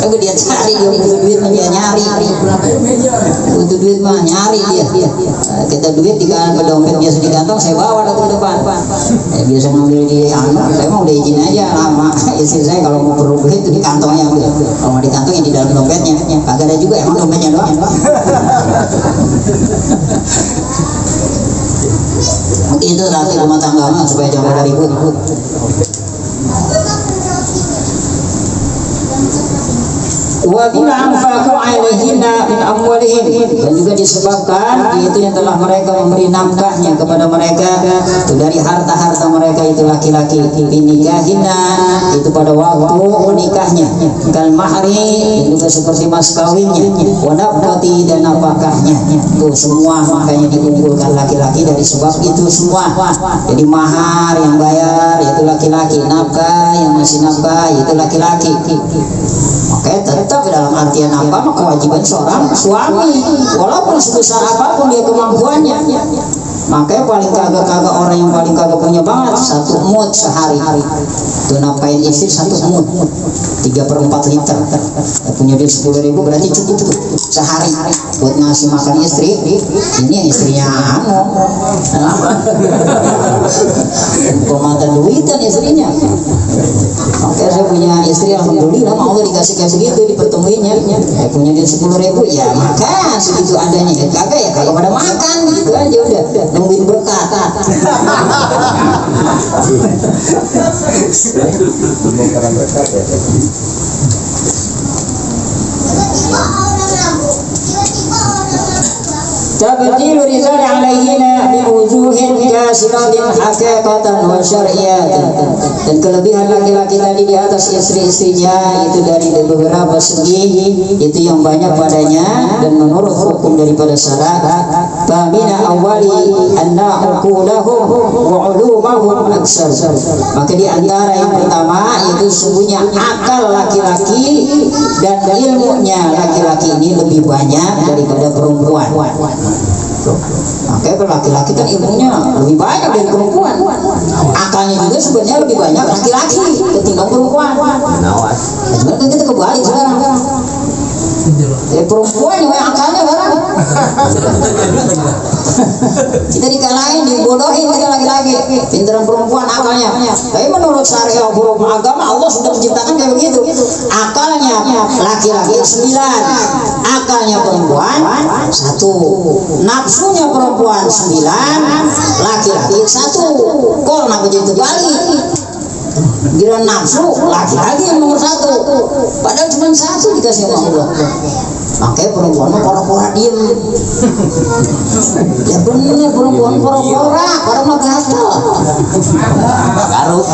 Lalu dia cari, dia butuh duit dia nyari. Butuh duit mah nyari dia. Kita duit di dompet biasa di kantong, saya bawa ke depan. Biasa ngambil di saya mah udah izin aja lama. Istri saya kalau mau perlu duit itu di kantongnya ambil. Kalau mau di kantongnya di dalam dompetnya. Kagak ada juga emang dompetnya doang. Itu nanti rumah tangga mah supaya jangan ada ribut. Wa bima anfaqu alaihinna min amwalihim, dan juga disebabkan yaitu yang telah mereka memberi nafkahnya kepada mereka itu dari harta-harta mereka itu laki-laki binikahinna itu pada waktu menikahnya kal mahri juga seperti mas kawinnya wa nafqati dan nafkahnya itu semua makanya dikumpulkan laki-laki dari sebab itu semua. Jadi mahar yang bayar yaitu laki-laki, nafkah yang masih nafkah yaitu laki-laki. Makanya tetap dalam artian apa kewajiban seorang suami walaupun sebesar apapun dia kemampuannya. Makanya paling kagak orang yang paling kagak punya banget 1 mud sehari itu nafkahin istri 1 mud 3/4 liter. Punya dia 10.000 berarti cukup sehari buat ngasih makan istri. Ini istrinya pemantau duitan istrinya. Makanya saya punya istri alhamdulillah mau dikasih gitu dipertemuinnya. Punya dia 10.000 ya makan segitu adanya. Kagak ya kalau pada makan gitu aja udah nungguin berkat. Tabdilu rizal alaihina biwujuhin kasiratin haqiqatan wa syar'iyatan. Dan kelebihan laki-laki tadi di atas istri-istrinya itu dari beberapa segi itu yang banyak padanya dan menurut hukum daripada syara. Famina awali anna uqulahum wa ulumahum aksar. Maka di antara yang pertama itu sesungguhnya akal laki-laki dan ilmunya laki-laki ini lebih banyak daripada perempuan. Makanya laki-laki kan ilmunya lebih banyak dari perempuan. Akalnya juga sebenarnya lebih banyak laki-laki ketimbang perempuan. Sebenarnya kan kita kebalik sekarang. Perempuan yang akalnya barang. Kita dikalahin, dibodohin kita laki-laki. Pinteran perempuan akalnya. Tapi menurut syariat hukum agama Allah sudah menciptakan kayak begitu. Akalnya laki-laki 9, akalnya perempuan 1. Nafsunya perempuan 9, laki-laki 1. Kok kenapa jadi terbalik? Giliran nafsu laki-laki yang nomor 1, padahal cuma 1 dikasih sama Allah. Makanya perempuan mah pura-pura diem. Ya bener perempuan pura-pura, orang mah gatel. Garuk.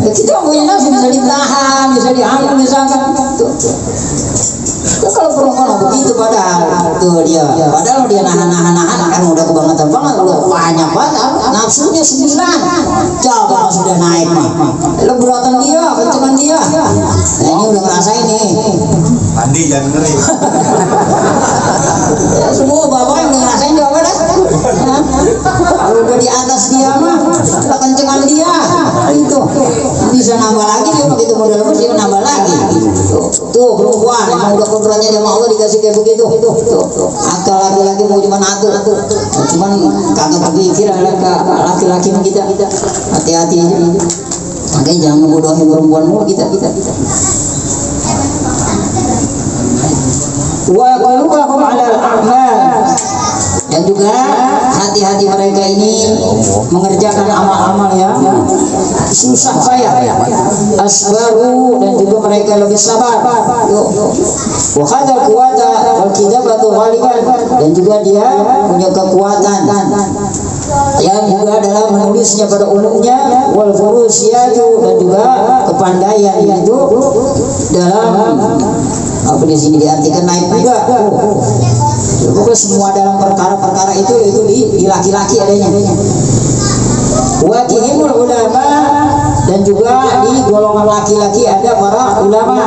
Kita punya nafsu bisa ditahan, bisa diambil misalkan. Tuh kalau perempuan begitu padahal tuh dia, padahal dia nahan kan udah kebangetan banget loh, banyak banget nafsunya 9. Coba sudah naik mah, lo berotan dia, kencengan dia. Nah ini udah ngerasain nih. Mandi jangan ngeri. Ya, semua bapak yang udah ngerasain coba dah. Kalau udah di atas dia mah, kencengan dia itu. dikasih kayak begitu. Akal laki-laki mau cuma atur, cuman kagak berpikir ada laki-laki kita. Hati-hati aja. Makanya jangan ngebodohin perempuan mulu kita. Wa qalubahum 'ala al-a'mal. Dan juga hati-hati mereka ini mengerjakan amal-amal yang susah payah. Asbaru, dan juga mereka lebih sabar. Wa hadza quwata wal kidabatu ghaliban, dan juga dia punya kekuatan yang juga dalam menulisnya pada umumnya, wal furusiyatu, dan juga kepandaian itu dalam apa di sini diartikan naik juga. Pokoknya semua dalam perkara-perkara itu di laki-laki adanya. Wa kihimul ulama, dan juga di golongan laki-laki ada para ulama.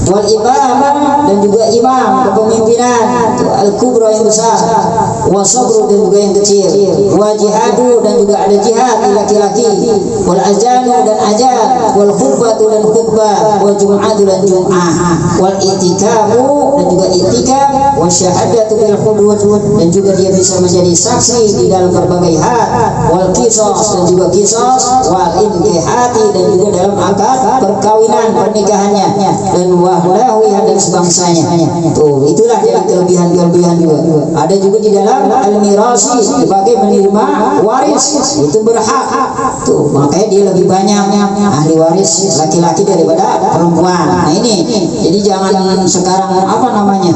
Wal imam, dan juga imam, kepemimpinan al-kubra yang besar. Wa sabru, dan juga yang kecil. Wa jihadu, dan juga ada jihad di laki-laki. Wal azanu, dan azan. Wal khutbatu, dan khutbah. Wa jum'atu, dan jum'ah. Wal itikamu, dan juga itikam. Wa syahadatu bil hudud, dan juga dia bisa menjadi saksi di dalam berbagai hal. Wal qisas, dan juga qisas. Wal inkihati, dan juga dalam akad perkawinan pernikahannya. Dan wahulahwiyah, dan sebangsanya. Tuh, itulah jadi kelebihan-kelebihan juga. Ada juga di dalam al-mirasi sebagai menerima waris, itu berhak. Tuh, makanya dia lebih banyak ahli waris laki-laki daripada perempuan. Nah ini, jadi jangan sekarang apa namanya,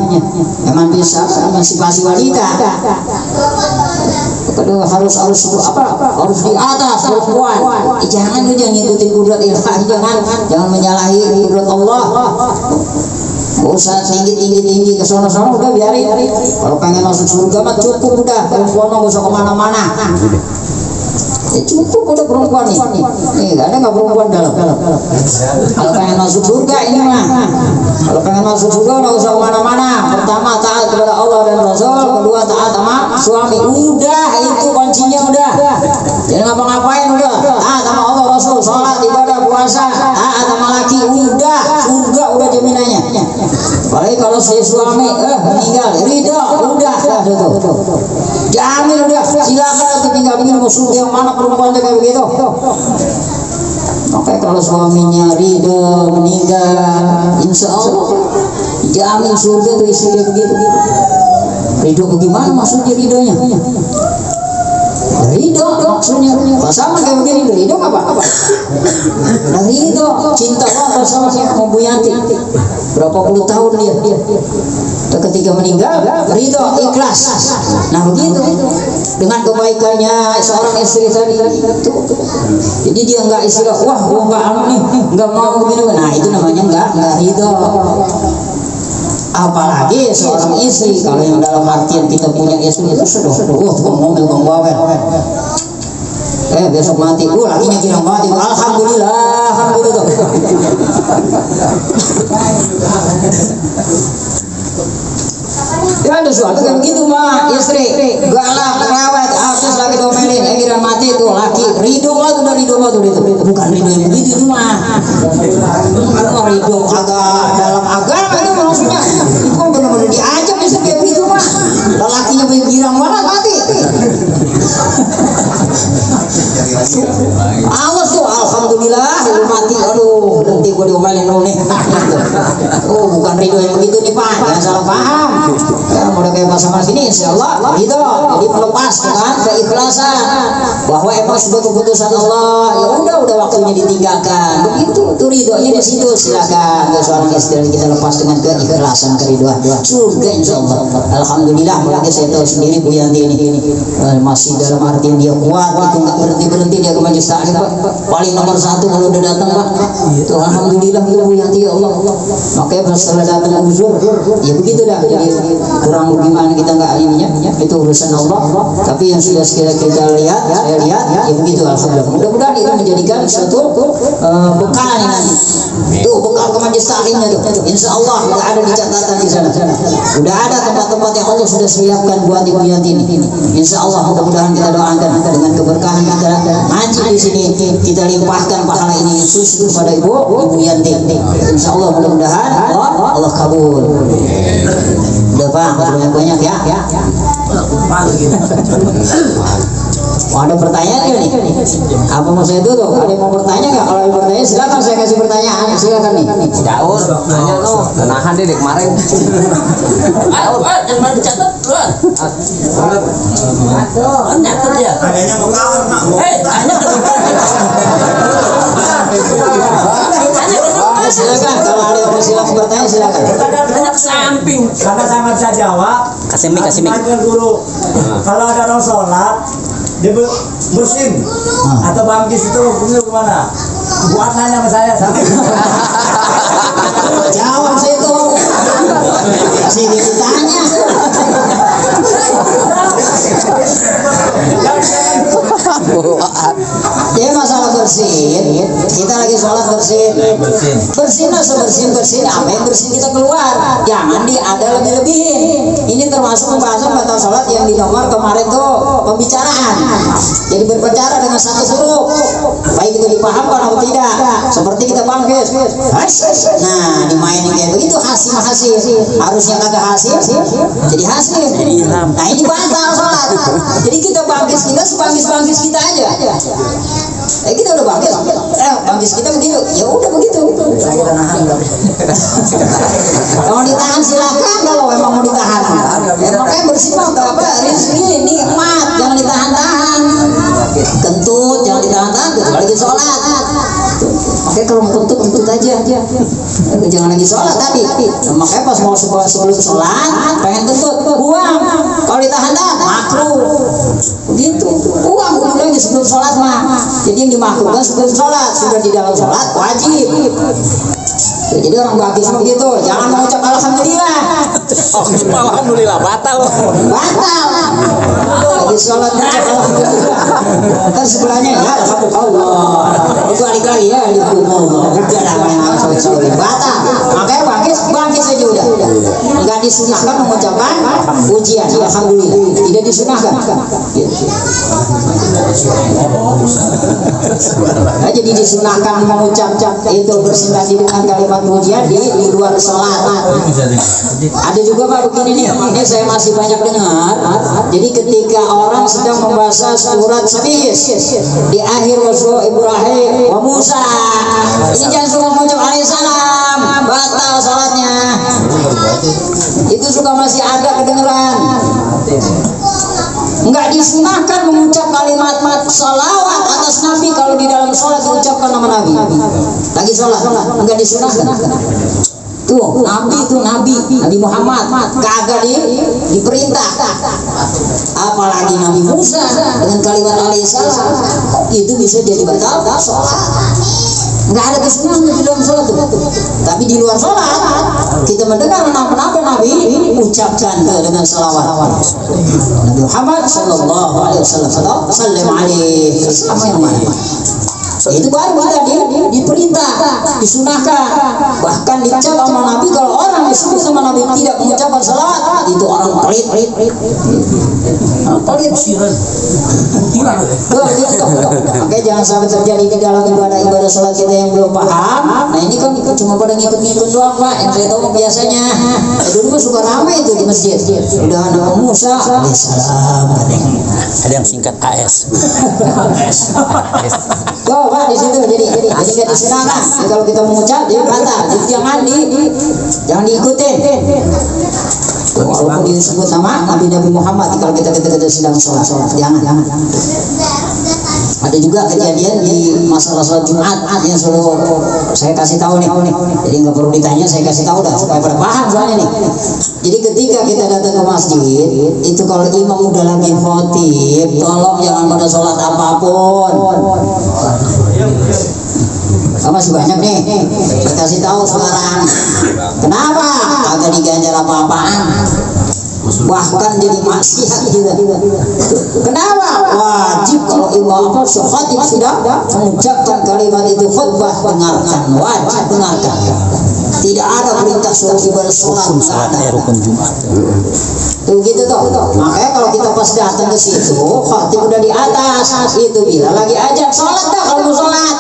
emansipasi wanita. Aduh, harus di atas perempuan. Jangan ngikutin kudrat ilahi, jangan menyalahi kudrat Allah. Gak usah tinggi ke sono-sono, udah biarin. Kalau pengen masuk surga mah cukup udah, perempuan gak usah kemana-mana. Ya cukup udah perempuan nih. Ada nggak perempuan dalam? Kalau pengen masuk surga ini mah. Kalau pengen masuk surga nggak usah kemana-mana. Pertama taat kepada Allah dan Rasul, kedua taat sama suami. Udah, itu kuncinya udah. Jangan ngapa-ngapain udah. Taat sama Allah Rasul, sholat, ibadah, puasa, taat sama laki, udah. Surga udah jaminannya. Apalagi kalau si suami meninggal, ridho, udah tuh. Jamin udah, silakan atau tinggal begini mau surga yang mana perempuan kayak begitu. Makanya kalau suaminya ridho meninggal, insya Allah jamin surga tuh istri begitu. Ridho bagaimana maksudnya ridhonya? Ridho maksudnya sama kayak begini, ridho apa? Nah ridho cinta Allah sama si Ibu Yanti berapa puluh tahun dia. Ketika meninggal ridho ikhlas. Nah begitu dengan kebaikannya seorang istri tadi itu. Jadi dia nggak istilah wah gua nggak mau begini. Nah itu namanya nggak ridho. Apalagi seorang istri, kalau yang dalam artian kita punya istri itu sudah mobil bang bawel. Besok mati, lakinya kira mati. Alhamdulillah. Ya ada suatu kan gitu mah, istri galak, rawat, artis lagi domelin, kira mati tuh laki ridho lah tuh dari ridho itu bukan ridho yang begitu itu mah. Kalau ridho agak dalam agama itu maksudnya itu kan benar-benar diajak istri kayak begitu mah. Lelakinya girang banget mati. Awas tuh, alhamdulillah mati. Aduh, nanti gua diomelin nih. Bukan ridho yang begitu nih Pak, jangan salah paham. Ya, udah kayak pasangan sini insyaallah ridho. Jadi melepas dengan keikhlasan bahwa emang sebuah keputusan Allah, ya udah waktunya ditinggalkan. Begitu tuh ridhonya di situ. Silakan ke seorang istri kita lepas dengan keikhlasan, keridhoan. Surga insyaallah. Alhamdulillah, apalagi saya tahu sendiri Bu Yanti ini masih dalam artian dia kuat, itu nggak berhenti dia ke majelis taklim Pak. Paling nomor 1 kalau udah datang Pak. Itu alhamdulillah Bu Yanti ya Allah. Makanya setelah datang uzur, ya begitu dah. Jadi kurang bagaimana kita nggak aliminya, itu urusan Allah. Tapi yang sudah kita lihat, saya lihat, ya begitu alhamdulillah. Mudah-mudahan itu menjadikan suatu bekal nanti. Itu bekal ke majelis taklimnya tuh. Insya Allah udah ada di catatan di sana. Udah ada tempat-tempat yang Allah sudah siapkan buat Ibu Yanti ini. Insya Allah mudah-mudahan kita doakan dengan keberkahan kita ngaji di sini, kita limpahkan pahala ini khusus kepada Ibu Yanti. Insya Allah mudah-mudahan Allah kabul. Udah Pak, banyak-banyak ya. Oh, ada pertanyaan nih? Apa mau saya tutup? Ada yang mau bertanya nggak? Kalau yang bertanya silakan, saya kasih pertanyaan. Silakan nih. Daur, nanya tuh, nahan deh kemarin. Ayo, jangan dicatat duluan. Nyatet ya. Kayaknya mau kawan nak. Tanya ke Silakan, kalau ada yang mau silakan bertanya silakan. Tanya ke samping. Karena sangat saya jawab. Kasih mic. Tanya guru. Kalau ada orang sholat, dia bersin atau bangkis itu hukumnya gimana? Buat nanya sama saya. Jawab saya itu. Kasih ditanya. Jadi masalah bersin, kita lagi sholat bersin lah sebersin apa yang bersin kita keluar, jangan ada lebih-lebihin. Ini termasuk pembahasan batal sholat yang di nomor kemarin tuh pembicaraan. Jadi berbicara dengan satu huruf, baik itu dipahamkan atau tidak. Seperti kita bangkit, nah dimainin kayak begitu hasil harusnya kagak hasil, jadi hasil. Nah ini batal sholat. Jadi kita bangkit kita sebangkis kita aja. Kita udah bangkit, bangkis kita begitu, ya udah begitu. Kalau ditahan silakan, kalau memang mau ditahan. Makanya bersih mah apa? Ini nikmat, jangan ditahan-tahan. Kentut, jangan ditahan-tahan. Lagi sholat. Makanya kalau mau kentut aja. Jangan lagi sholat tadi. Makanya pas mau sebelum sholat, pengen kentut, buang. Kalau ditahan-tahan, makruh. Begitu. Buang lagi sebelum sholat mah. Jadi yang dimakruhkan sebelum sholat, sudah di dalam sholat wajib. Jadi orang bagus begitu, jangan mengucap alhamdulillah. Alhamdulillah batal. Lagi sholat mengucap alhamdulillah. Kan sebelahnya ya alhamdulillah. Itu alik lagi ya alhamdulillah. Udah lah main sholat batal. Makanya bangkit saja udah. Enggak disunahkan mengucapkan pujian alhamdulillah. Tidak disunahkan. Nah, jadi disunahkan mengucap itu bersanding dengan kalimat pujian di luar sholat. Ada juga Pak begini nih, ini saya masih banyak dengar. Jadi ketika orang sedang membaca surat Sabis di akhir waswa Ibrahim wa Musa, ini jangan suka mengucap alaihissalam, batal sholatnya. Itu suka masih ada kedengeran. Enggak disunahkan mengucap kalimat salawat atas Nabi kalau di dalam sholat diucapkan nama Nabi. Lagi sholat enggak disunahkan. Tuh Nabi Muhammad kagak diperintah. Apalagi Nabi Musa dengan kalimat alaihissalam itu bisa jadi batal sholat. Enggak ada kesunahan di dalam sholat tuh. Tapi di luar sholat kita mendengar nama Nabi ucapkan dengan salawat. Nabi Muhammad sallallahu alaihi wasallam sallam alaihi sama yang mana. Itu baru kita diperintah, disunahkan, bahkan dicap sama Nabi. Kalau orang disebut sama Nabi tidak mengucapkan salawat, itu orang pelit. Makanya jangan sampai terjadi di dalam ibadah sholat kita yang belum paham. Nah ini kan cuma pada ngikut-ngikut doang Pak. Yang saya tahu biasanya dulu suka ramai itu di masjid. Udah Nabi Musa alaihissalam, Ada yang singkat AS. Tuh Pak di situ jadi nggak disunahkan. Kalau kita mengucap dia batal. Jadi jangan diikutin. Walaupun disebut nama Nabi Muhammad kalau kita sedang sholat jangan. Ada juga kejadian di masalah sholat Jumat yang selalu saya kasih tahu nih. Jadi nggak perlu ditanya, saya kasih tahu dah supaya pada paham soalnya nih. Jadi ketika kita datang ke masjid itu kalau imam udah lagi khotib, tolong jangan pada sholat apapun. Masih banyak nih, saya kasih tahu sekarang. Kenapa? Agak diganjar apa-apaan, bahkan jadi maksiat juga. Kenapa? Wajib kalau imam khotib sudah mengucapkan kalimat itu khutbah, dengarkan, wajib dengarkan. Tidak ada perintah suruh ibadah sholat. Rukun sholat rukun Jumat. Tuh gitu toh. Makanya kalau kita pas datang ke situ, khatib udah di atas, itu bila lagi ajak sholat dah kalau mau sholat.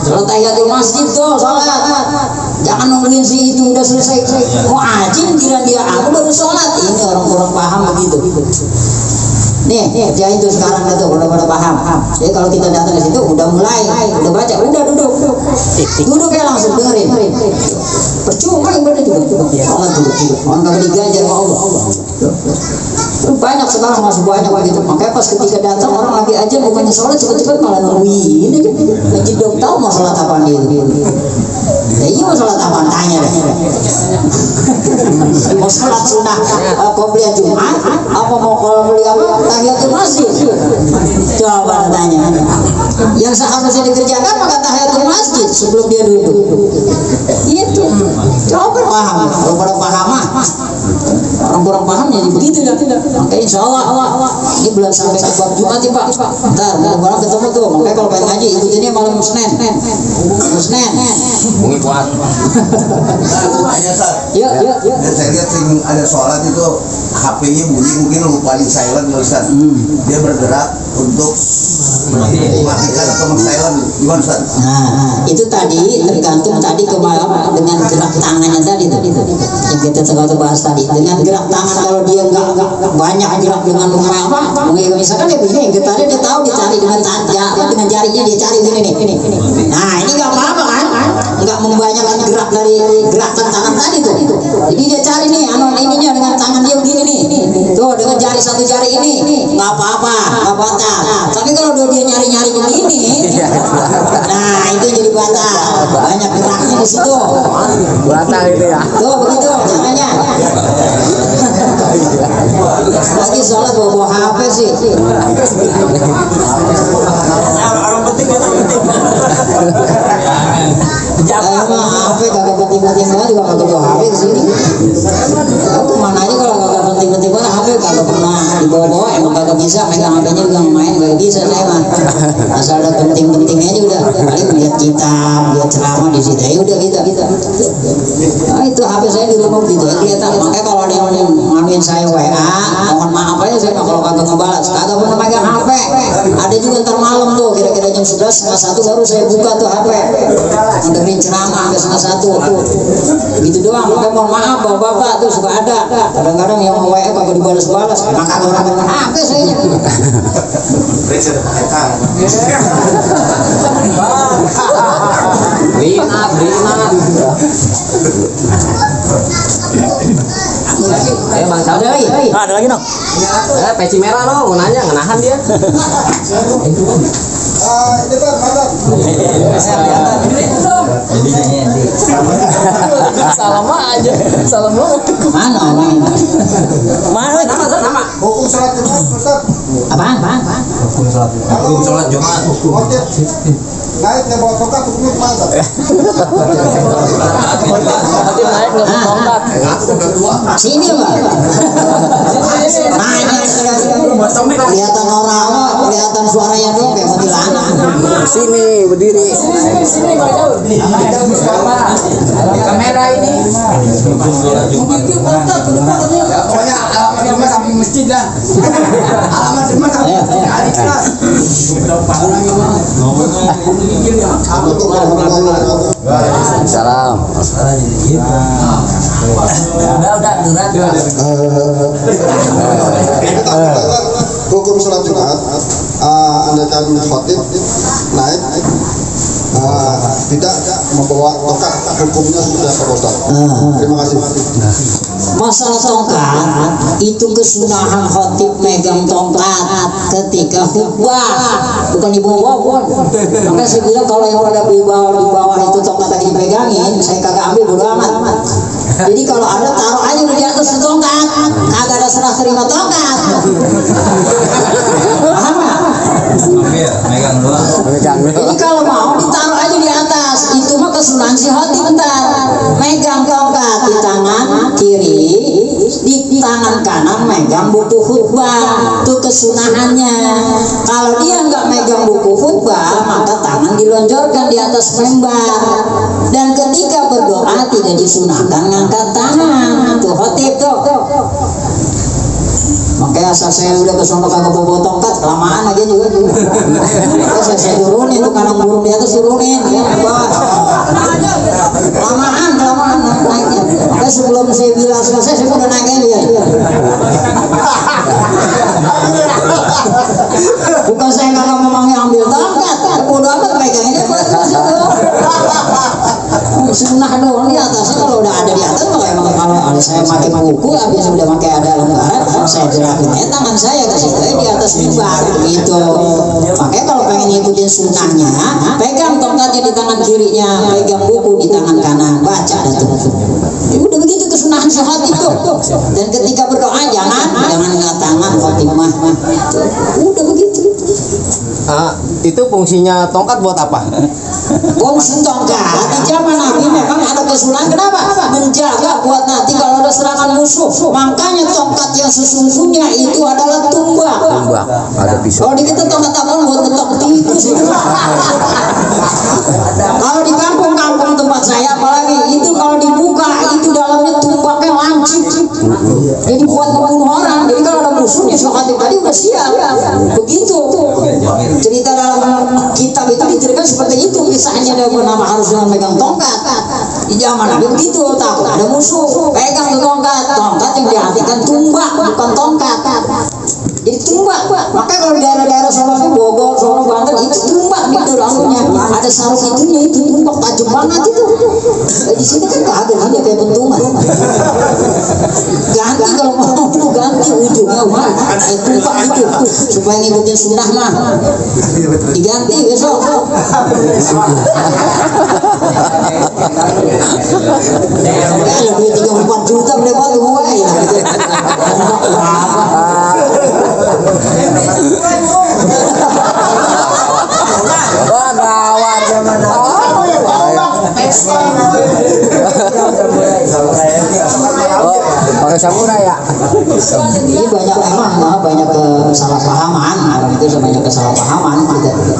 Sholat tahiyatul masjid tuh sholat. Jangan nungguin si itu udah selesai. Mau ajin kira dia aku baru sholat. Ini orang kurang paham begitu. Nih, kerjain tuh sekarang tuh udah paham. Jadi kalau kita datang ke situ udah mulai, udah baca, udah duduk. Duduk ya langsung dengerin. Percuma ibadah juga. Sholat duduk. Orang kagak digajar sama Allah. Banyak sekarang masih banyak begitu. Makanya pas ketika datang orang lagi aja bukannya sholat cepet-cepet malah nungguin aja. Ngaji dong tahu mau sholat apaan dia. Ya iya mau sholat apaan tanya deh. Mau sholat sunnah qobliyah Jumat apa mau kalau beli apa tahiyatul masjid. Coba tanya. Yang seharusnya dikerjakan maka tahiyatul masjid sebelum dia duduk. Itu. Coba paham. Kalau kurang paham orang kurang paham jadi begitu ya. Maka insya Allah ini belum sampai ke bab Jumat ya Pak. Ntar orang ketemu tuh. Makanya kalau pengen ngaji ikutinnya malam Senin. Mungkin kuat. Yuk. Saya lihat sering ada sholat itu HP-nya bunyi mungkin lupa di silent Ustaz. Dia bergerak untuk mematikan atau silent gimana Ustaz? Nah, itu tadi tergantung tadi kemana dengan gerak tangannya tadi yang kita coba bahas tadi. Dengan gerak tangan kalau dia enggak banyak gerak dengan apa? Misalkan dia begini, getarnya dia tahu dicari dengan jarinya dia cari begini nih. Nah, ini enggak apa-apa kan? Enggak membanyakkan gerak dari gerakan tangan tadi tuh. Jadi dia cari nih ininya dengan tangan dia begini nih. Tuh dengan jari satu jari ini enggak apa-apa, enggak batal. Tapi kalau dia nyari-nyari begini, nah itu jadi batal. Banyak geraknya di situ. Batal itu ya. Tuh begitu caranya. Lagi sholat bawa HP sih. Orang penting kan penting. Emang HP kagak penting-penting banget juga kagak bawa HP ke sini. Aku mana aja kalau kagak penting-penting banget HP kagak pernah dibawa-bawa. Emang kagak bisa megang HP-nya juga main kagak bisa saya mah. Asal ada penting-pentingnya aja udah. Paling lihat kitab, lihat ceramah di situ ya udah gitu. Nah itu HP saya di rumah gitu ya kelihatan. Makanya kalau ada yang nganuin saya WA, mohon maaf aja saya kalau kagak ngebalas. Kagak pernah megang HP. Ada juga ntar malam tuh kira-kira jam 11 setengah 1 baru saya buka tuh HP. Dengerin ceramah sampai setengah 1 gitu doang. Makanya mohon maaf bapak-bapak tuh suka ada kadang-kadang yang mau WA kagak dibalas-balas. Emang kagak orang megang HP saya. Beringat. Bang Sal. Ada lagi dong. Peci merah no, mau nanya ngenahan dia. Salam aja. Salam lu. Mana? Nama. Hukum sholat Jumat Ustaz. Apaan? Hukum sholat Jumat. Naik dan bawa tongkat hukumnya gimana Ustaz? Hati naik nggak mau tongkat. Sini Pak. Nah ini kelihatan orang, kelihatan suaranya dong kayak kuntilanak. Sini berdiri. Sini nggak jauh. Kamera ini. Pokoknya alamat rumah samping masjid lah. Alamat rumah samping masjid. Salam. Hukum sholat Jumat, Anda kan khotib naik tidak membawa tongkat, hukumnya sudah Ustaz. Terima kasih. Masalah tongkat itu kesunahan khotib megang tongkat ketika khutbah, bukan dibawa. Makanya saya bilang kalau yang ada di bawah itu tongkat lagi dipegangin, saya kagak ambil bodo amat. Jadi kalau ada taruh aja di atas tongkat, kagak ada serah terima tongkat. Paham nggak? Jadi kalau mau ditaruh aja di atas, itu mah kesunahan si khotib bentar. Megang tongkat di tangan kiri, di tangan kanan megang buku khutbah, itu kesunahannya. Kalau dia nggak megang buku khutbah, maka tangan dilonjorkan di atas mimbar. Dan ketika berdoa tidak disunahkan ngangkat tangan. Tuh khotib tuh. Makanya asal saya udah kesana kagak bawa tongkat, kelamaan aja juga. Terus saya turunin tuh karena burung di atas turunin ya ke bawah. Kelamaan naiknya. Makanya sebelum saya bilang selesai saya udah naik aja. Bukan saya kagak memangnya ambil tongkat, bodo amat pegangnya buat situ. Sunnah doang di atasnya, kalau udah ada di atas emang kalau saya pakai buku habis udah pakai ada lembaran saya gerakin tangan saya ke situ di atas mimbar gitu. Makanya kalau pengen ngikutin sunnahnya pegang tongkatnya di tangan kirinya, pegang buku di tangan kanan, baca dah tuh. Ya udah begitu kesunahan sholat itu. Dan ketika berdoa jangan angkat tangan Fatimah. Udah begitu. Itu fungsinya tongkat buat apa? Fungsi tongkat di zaman Nabi memang ada kesunahan. Kenapa? Menjaga buat nanti kalau ada serangan musuh. Makanya tongkat yang sesungguhnya itu adalah tumbak. Tumbak, ada pisau. Kalau di kita tongkat apa buat ngetok tikus itu. Kalau di kampung-kampung tempat saya apalagi itu kalau dibuka itu dalamnya tumbaknya lancip. Jadi buat membunuh orang. Jadi kalau ada musuhnya sholat tadi udah siap. Begitu. Cerita dalam kitab itu diceritakan seperti itu. Kisahnya ada bernama harus dengan megang tongkat. Di zaman Nabi begitu, takut ada musuh, pegang tuh tongkat yang diartikan tumbak, bukan tongkat. Jadi tumbak, makanya kalau di daerah-daerah Solo, Bogor, Solo, Banten itu tumbak di dalamnya. Ada sarung itunya itu tumbak tajam banget itu. Di sini kan kagak hanya kayak bentungan. Ganti kalau mau ganti ujungnya mah tumbak itu supaya ngikutin sunnah mah. Diganti besok. Lebih 34 juta beli batu gue ya. Wah, gawat zaman pakai samurai ya. Ini banyak emang banyak kesalahpahaman, orang itu banyak kesalahpahaman.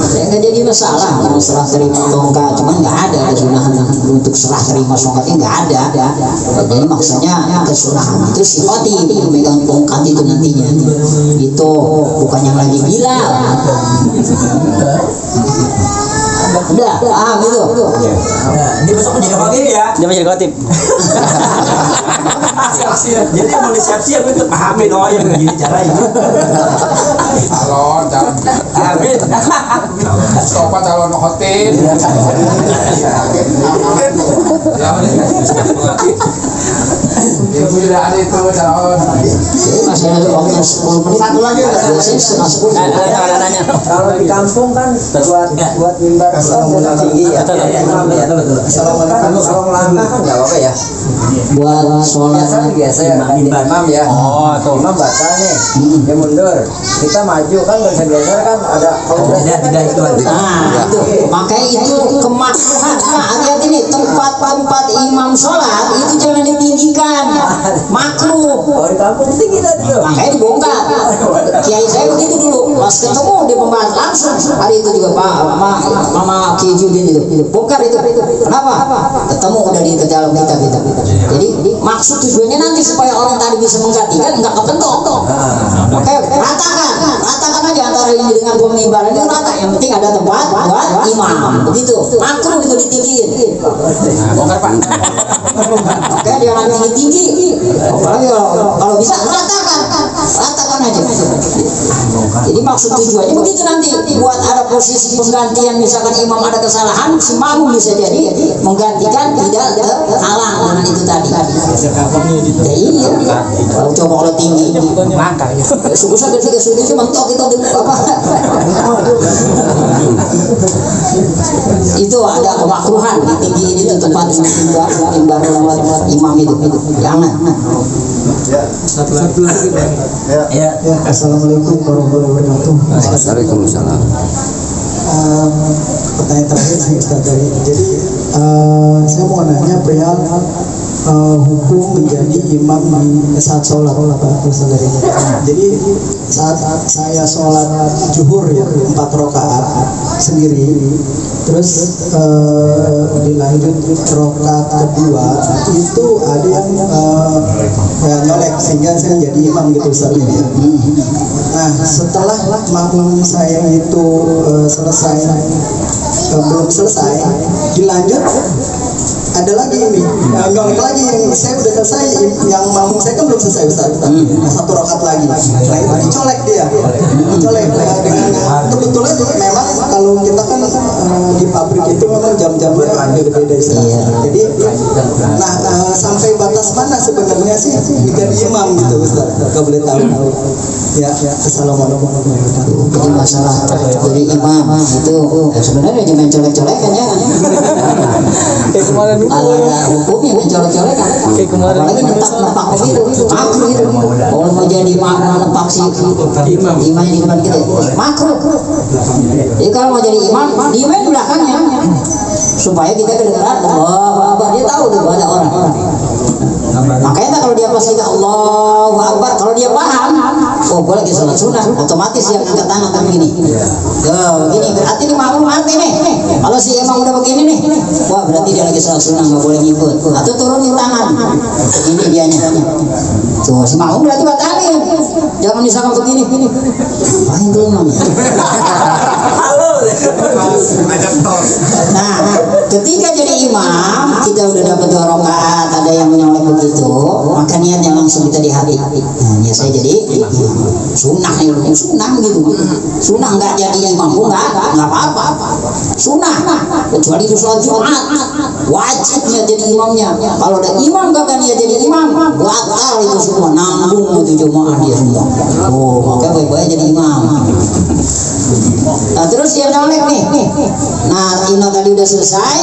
Saya nggak jadi masalah kalau serah terima tongkat, cuman nggak ada kesunahan untuk serah terima tongkat ini nggak ada. Jadi maksudnya kesunahan itu si khotib megang tongkat itu nantinya. Itu bukan yang lagi Bilal. Udah, paham itu. Nah, ini besok menjadi khotib ya. Dia menjadi khotib. Jadi mau siap-siap itu pahamin yang begini caranya. Calon Amin. coba calon khotib. Ibu tidak ada itu calon. Masih ada waktu 10 menit. Satu lagi. Biasanya setengah 10. Kalau di kampung kan buat mimbar tinggi ya. Assalamualaikum. Kalau melangkah kan nggak apa-apa ya. Buat sholat Biasa ya imam ya. Oh, tuh. Imam batal nih. Dia mundur. Kita maju kan biasa kan ada kalau Tidak itu ada. Nah, itu. Makanya itu kemakruhan. Nah, hati-hati nih, tempat imam sholat itu jangan ditinggikan. Makruh. kalau di kampung tinggi tadi tuh. Makanya dibongkar. Kiai saya begitu dulu. Pas ketemu dia pembahas langsung. Hari itu juga Pak, Mama Kiai Judin itu. Bongkar itu. Kenapa? Ketemu udah di dalam kitab itu. Jadi maksud tujuannya nanti supaya orang tadi bisa menggantikan, nggak kepentok. Makanya ratakan aja antara ini dengan pemimbaran itu rata. Yang penting ada tempat buat imam. Begitu. Makruh itu ditinggiin. Bongkar Pak. Oke, jangan tinggi. Apalagi kalau bisa ratakan aja. Jadi maksud tujuannya begitu nanti buat ada posisi penggantian, misalkan imam ada kesalahan, si makmum bisa jadi menggantikan tidak terhalang dengan itu tadi. Ya iya. Kalau tinggi, susah ketika sudah cuma mentok itu apa? Itu ada kemakruhan tinggi itu tempat mimbar imam itu. Jangan. Ya. Assalamualaikum warahmatullahi wabarakatuh. Waalaikumsalam. Pertanyaan terakhir saya Ustaz dari. Jadi saya mau nanya perihal hukum menjadi imam di saat sholat Pak Ustaz. Jadi saat saya sholat zuhur ya 4 rakaat sendiri, terus dilanjut rakaat kedua itu ada yang nyolek sehingga saya jadi imam gitu Ustaz ya. Nah setelah makmum saya itu selesai, belum selesai, dilanjut ada lagi ini nyolek lagi yang saya udah selesai, yang makmum saya kan belum selesai Ustaz. Satu rakaat lagi, nah itu dicolek dia, dicolek dengan kebetulan memang kalau kita kan di pabrik itu memang jam-jamnya beda-beda Ustaz. Jadi nah sampai batas mana sebenarnya sih jadi imam gitu Ustaz, kalau boleh tahu. Ya, assalamualaikum warahmatullahi wabarakatuh. Jadi masalah jadi imam itu sebenarnya cuma colek-colekan ya. Kayak kemarin Kalau ada hukumnya mencolek-colek kan. Kayak kemarin Apalagi nempak begitu, makruh gitu. Kalau mau jadi imam nempak si imam di depan kita, makruh. Jadi kalau mau jadi imam, diimam di belakangnya supaya kita kedengaran. Allahu Akbar, dia tahu tuh ada orang. Makanya kalau dia pas kita Allahu Akbar, kalau dia paham, oh gue lagi sholat sunnah, otomatis dia angkat tangan kan gini. Begini berarti ini makmum arti nih. Kalau si emang udah begini nih, wah berarti dia lagi sholat sunnah, nggak boleh ngikut. Atau turunin tangan, ini dianya. Tuh si makmum berarti batalin. Jangan disangka begini. Apain tuh imam? Nah, ketika jadi imam, kita udah dapat 2 rakaat, ada yang menyolek begitu, maka niatnya langsung kita di hati. Nah, niat saya jadi sunnah nih, sunnah gitu. Sunnah nggak jadi imam pun nggak apa-apa. Sunnah, kecuali itu sholat Jumat, wajibnya jadi imamnya. Kalau ada imam nggak niat jadi imam, batal itu semua, nanggung itu jemaah dia semua. Oh, maka baik-baik jadi imam. Nah terus dia nyolek nih. Nah Ino tadi udah selesai,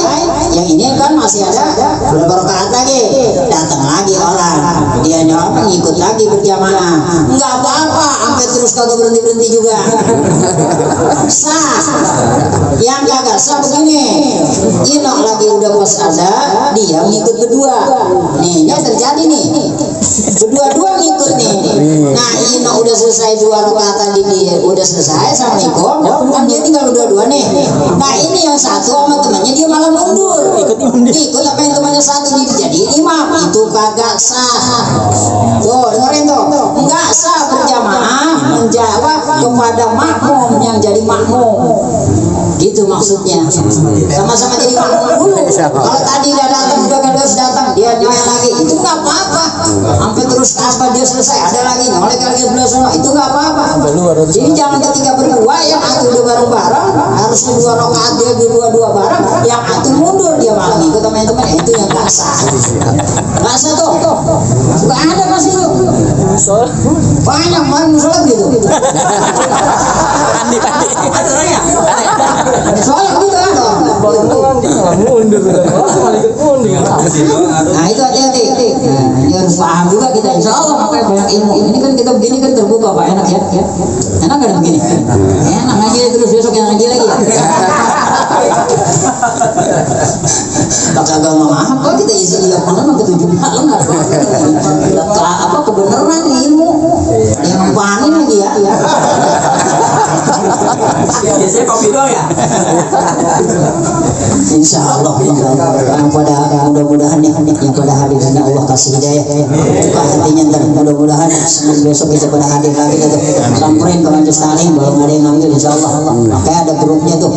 yang ini kan masih ada beberapa rakaat lagi. Datang lagi orang, dia nyolek ngikut lagi berjamaah. Enggak apa-apa, sampai terus kagak berhenti juga. Sah. Yang kagak sah begini, Ino lagi udah pas ada, dia ngikut berdua. Nih ini terjadi nih. Berdua-dua ngikut nih. Nah Ino udah selesai 2 rakaat tadi, dia udah selesai, assalamualaikum. Kan dia tinggal dua-dua nih. Nah ini yang satu sama temannya dia malah mundur. Ikut apa yang temannya satu jadi imam, itu kagak sah. Tuh dengerin tuh, enggak sah berjamaah menjawab kepada makmum yang jadi makmum. Gitu maksudnya. Sama-sama jadi makmum dulu. Kalau tadi udah datang, udah harus datang, dia nyolek lagi, itu nggak apa-apa. Sampai terus apa dia selesai, ada lagi nyolek lagi sebelah sana, itu nggak apa-apa. Jadi jangan ketika berdua yang atu udah bareng-bareng, harusnya 2 rakaat dia dua-dua bareng, yang atu mundur dia malah ngikut teman-teman, itu yang nggak sah. Nggak sah tuh. Nggak ada masih tuh. Banyak main musola gitu. Soalnya gitu ada. Nah itu hati-hati. Ini harus paham juga kita. Insya Allah makanya banyak ilmu. Ini kan kita begini kan terbuka Pak, enak ya. Enak gak ada begini? Enak ngaji terus, besok yang ngaji lagi. Tak kagak maaf kok kita isi lihat malam sampai 7 malam. Apa kebenaran ilmu yang memahami lagi ya. Biasanya kopi doang ya. Insya Allah yang pada mudah-mudahan yang pada hadir ini Allah kasih hidayah. Buka hatinya ntar mudah-mudahan besok kita pada hadir lagi tuh. Samperin ke majelis taklim belum ada yang ngambil insya Allah. Kayak ada grupnya tuh.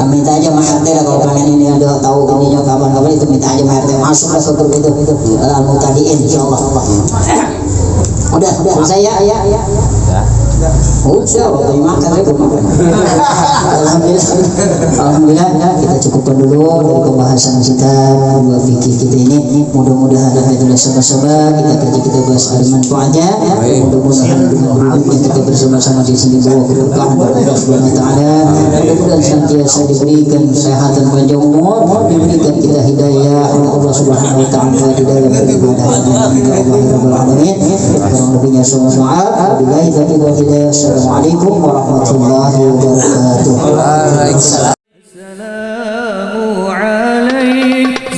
Minta aja sama RT lah kalau kalian ini ada tahu ininya kapan-kapan itu minta aja sama RT masuk lah ke grup itu. Al-Mutadiin insya Allah. Udah selesai ya. Udah, waktu makan itu. Alhamdulillah kita cukupkan dulu dari pembahasan kita dua fikih kita ini. Mudah-mudahan adalah sebab-sebab kita bahas ada manfaatnya. Mudah-mudahan dengan berikutnya kita bersama-sama di sini bawa keberkahan dari Allah Subhanahu Wa Taala. Mudah-mudahan senantiasa diberikan kesehatan panjang umur, diberikan kita hidayah oleh Allah Subhanahu Wa Taala di dalam beribadah. Ya Allah Rabbul Alamin. Kurang lebihnya semua doa. Billahi taufiq wal hidayah. Assalamualaikum warahmatullahi wabarakatuh. Waalaikumsalam. Assalamu alaikum.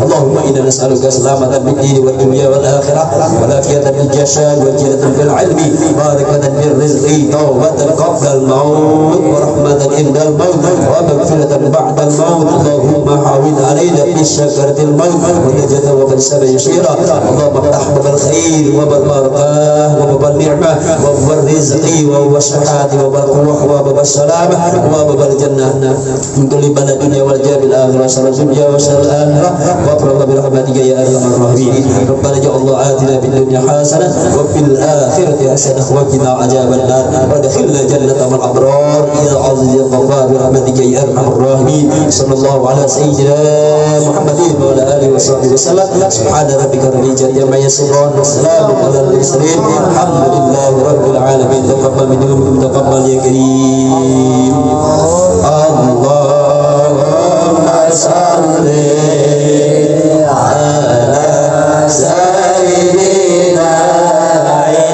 اللهم إنا نسألك سلامة في الدين والدنيا والآخرة والعافية في الجسد والجنة في العلم بركة في الرزق توبة قبل الموت ورحمة عند الموت ومغفرة بعد الموت اللهم حاول علينا في شكرة الموت ونجاة وبالسر يسيرا اللهم افتح باب الخير وباب البركة وباب النعمة وباب الرزق وباب الصحة وباب القوة وباب السلامة وباب الجنة من كل بلد الدنيا والجاه بالآخرة شر الدنيا وشر الآخرة واغفر برحمتك يا أرحم الراحمين ربنا يا الله آتنا في الدنيا حسنة وفي الآخرة حسنة وقنا عذاب النار وادخلنا جنة مع الأبرار يا عزيز الغفار برحمتك يا أرحم الراحمين صلى الله على سيدنا محمد وعلى آله وصحبه وسلم سبحان ربك رب العزة عما يصفون وسلام على المرسلين الحمد لله رب العالمين تقبل منهم تقبل يا كريم اللهم صل على سيدنا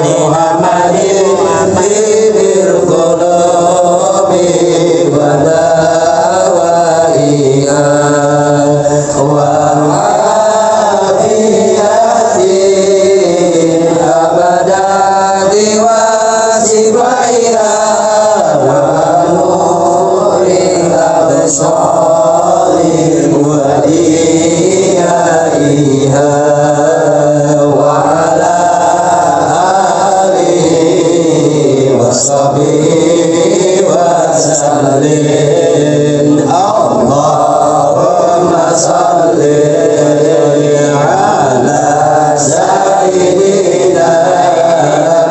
محمد طيب القلوب ودوائها وعافية أبدا وشفائها ونور الأبصار وديائها وعلى آله وصحبه وسلم اللهم صل على سيدنا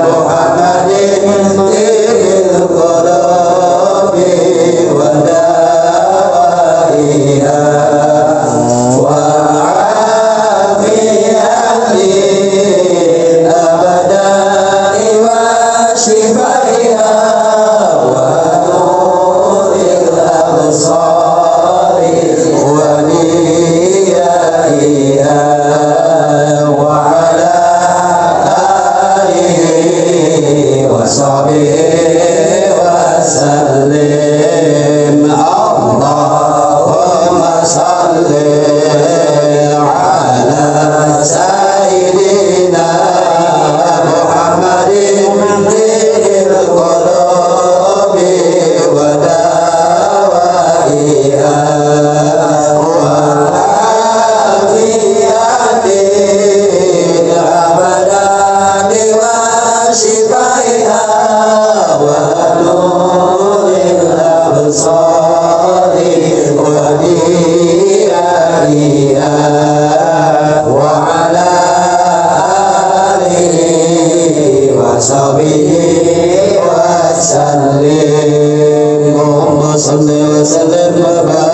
محمد طيب القلوب ودوائها وعافية الأبدان وشفائها ونور الأبصار وديائها وعلى آله وصحبه وسلم اللهم صل على سيدنا محمد طيب القلوب ودوائها وعافية الأبدان وشفائها ونور الأبصار وديائها وعلى آله وصحبه وسلم اللهم صل وسلم وبارك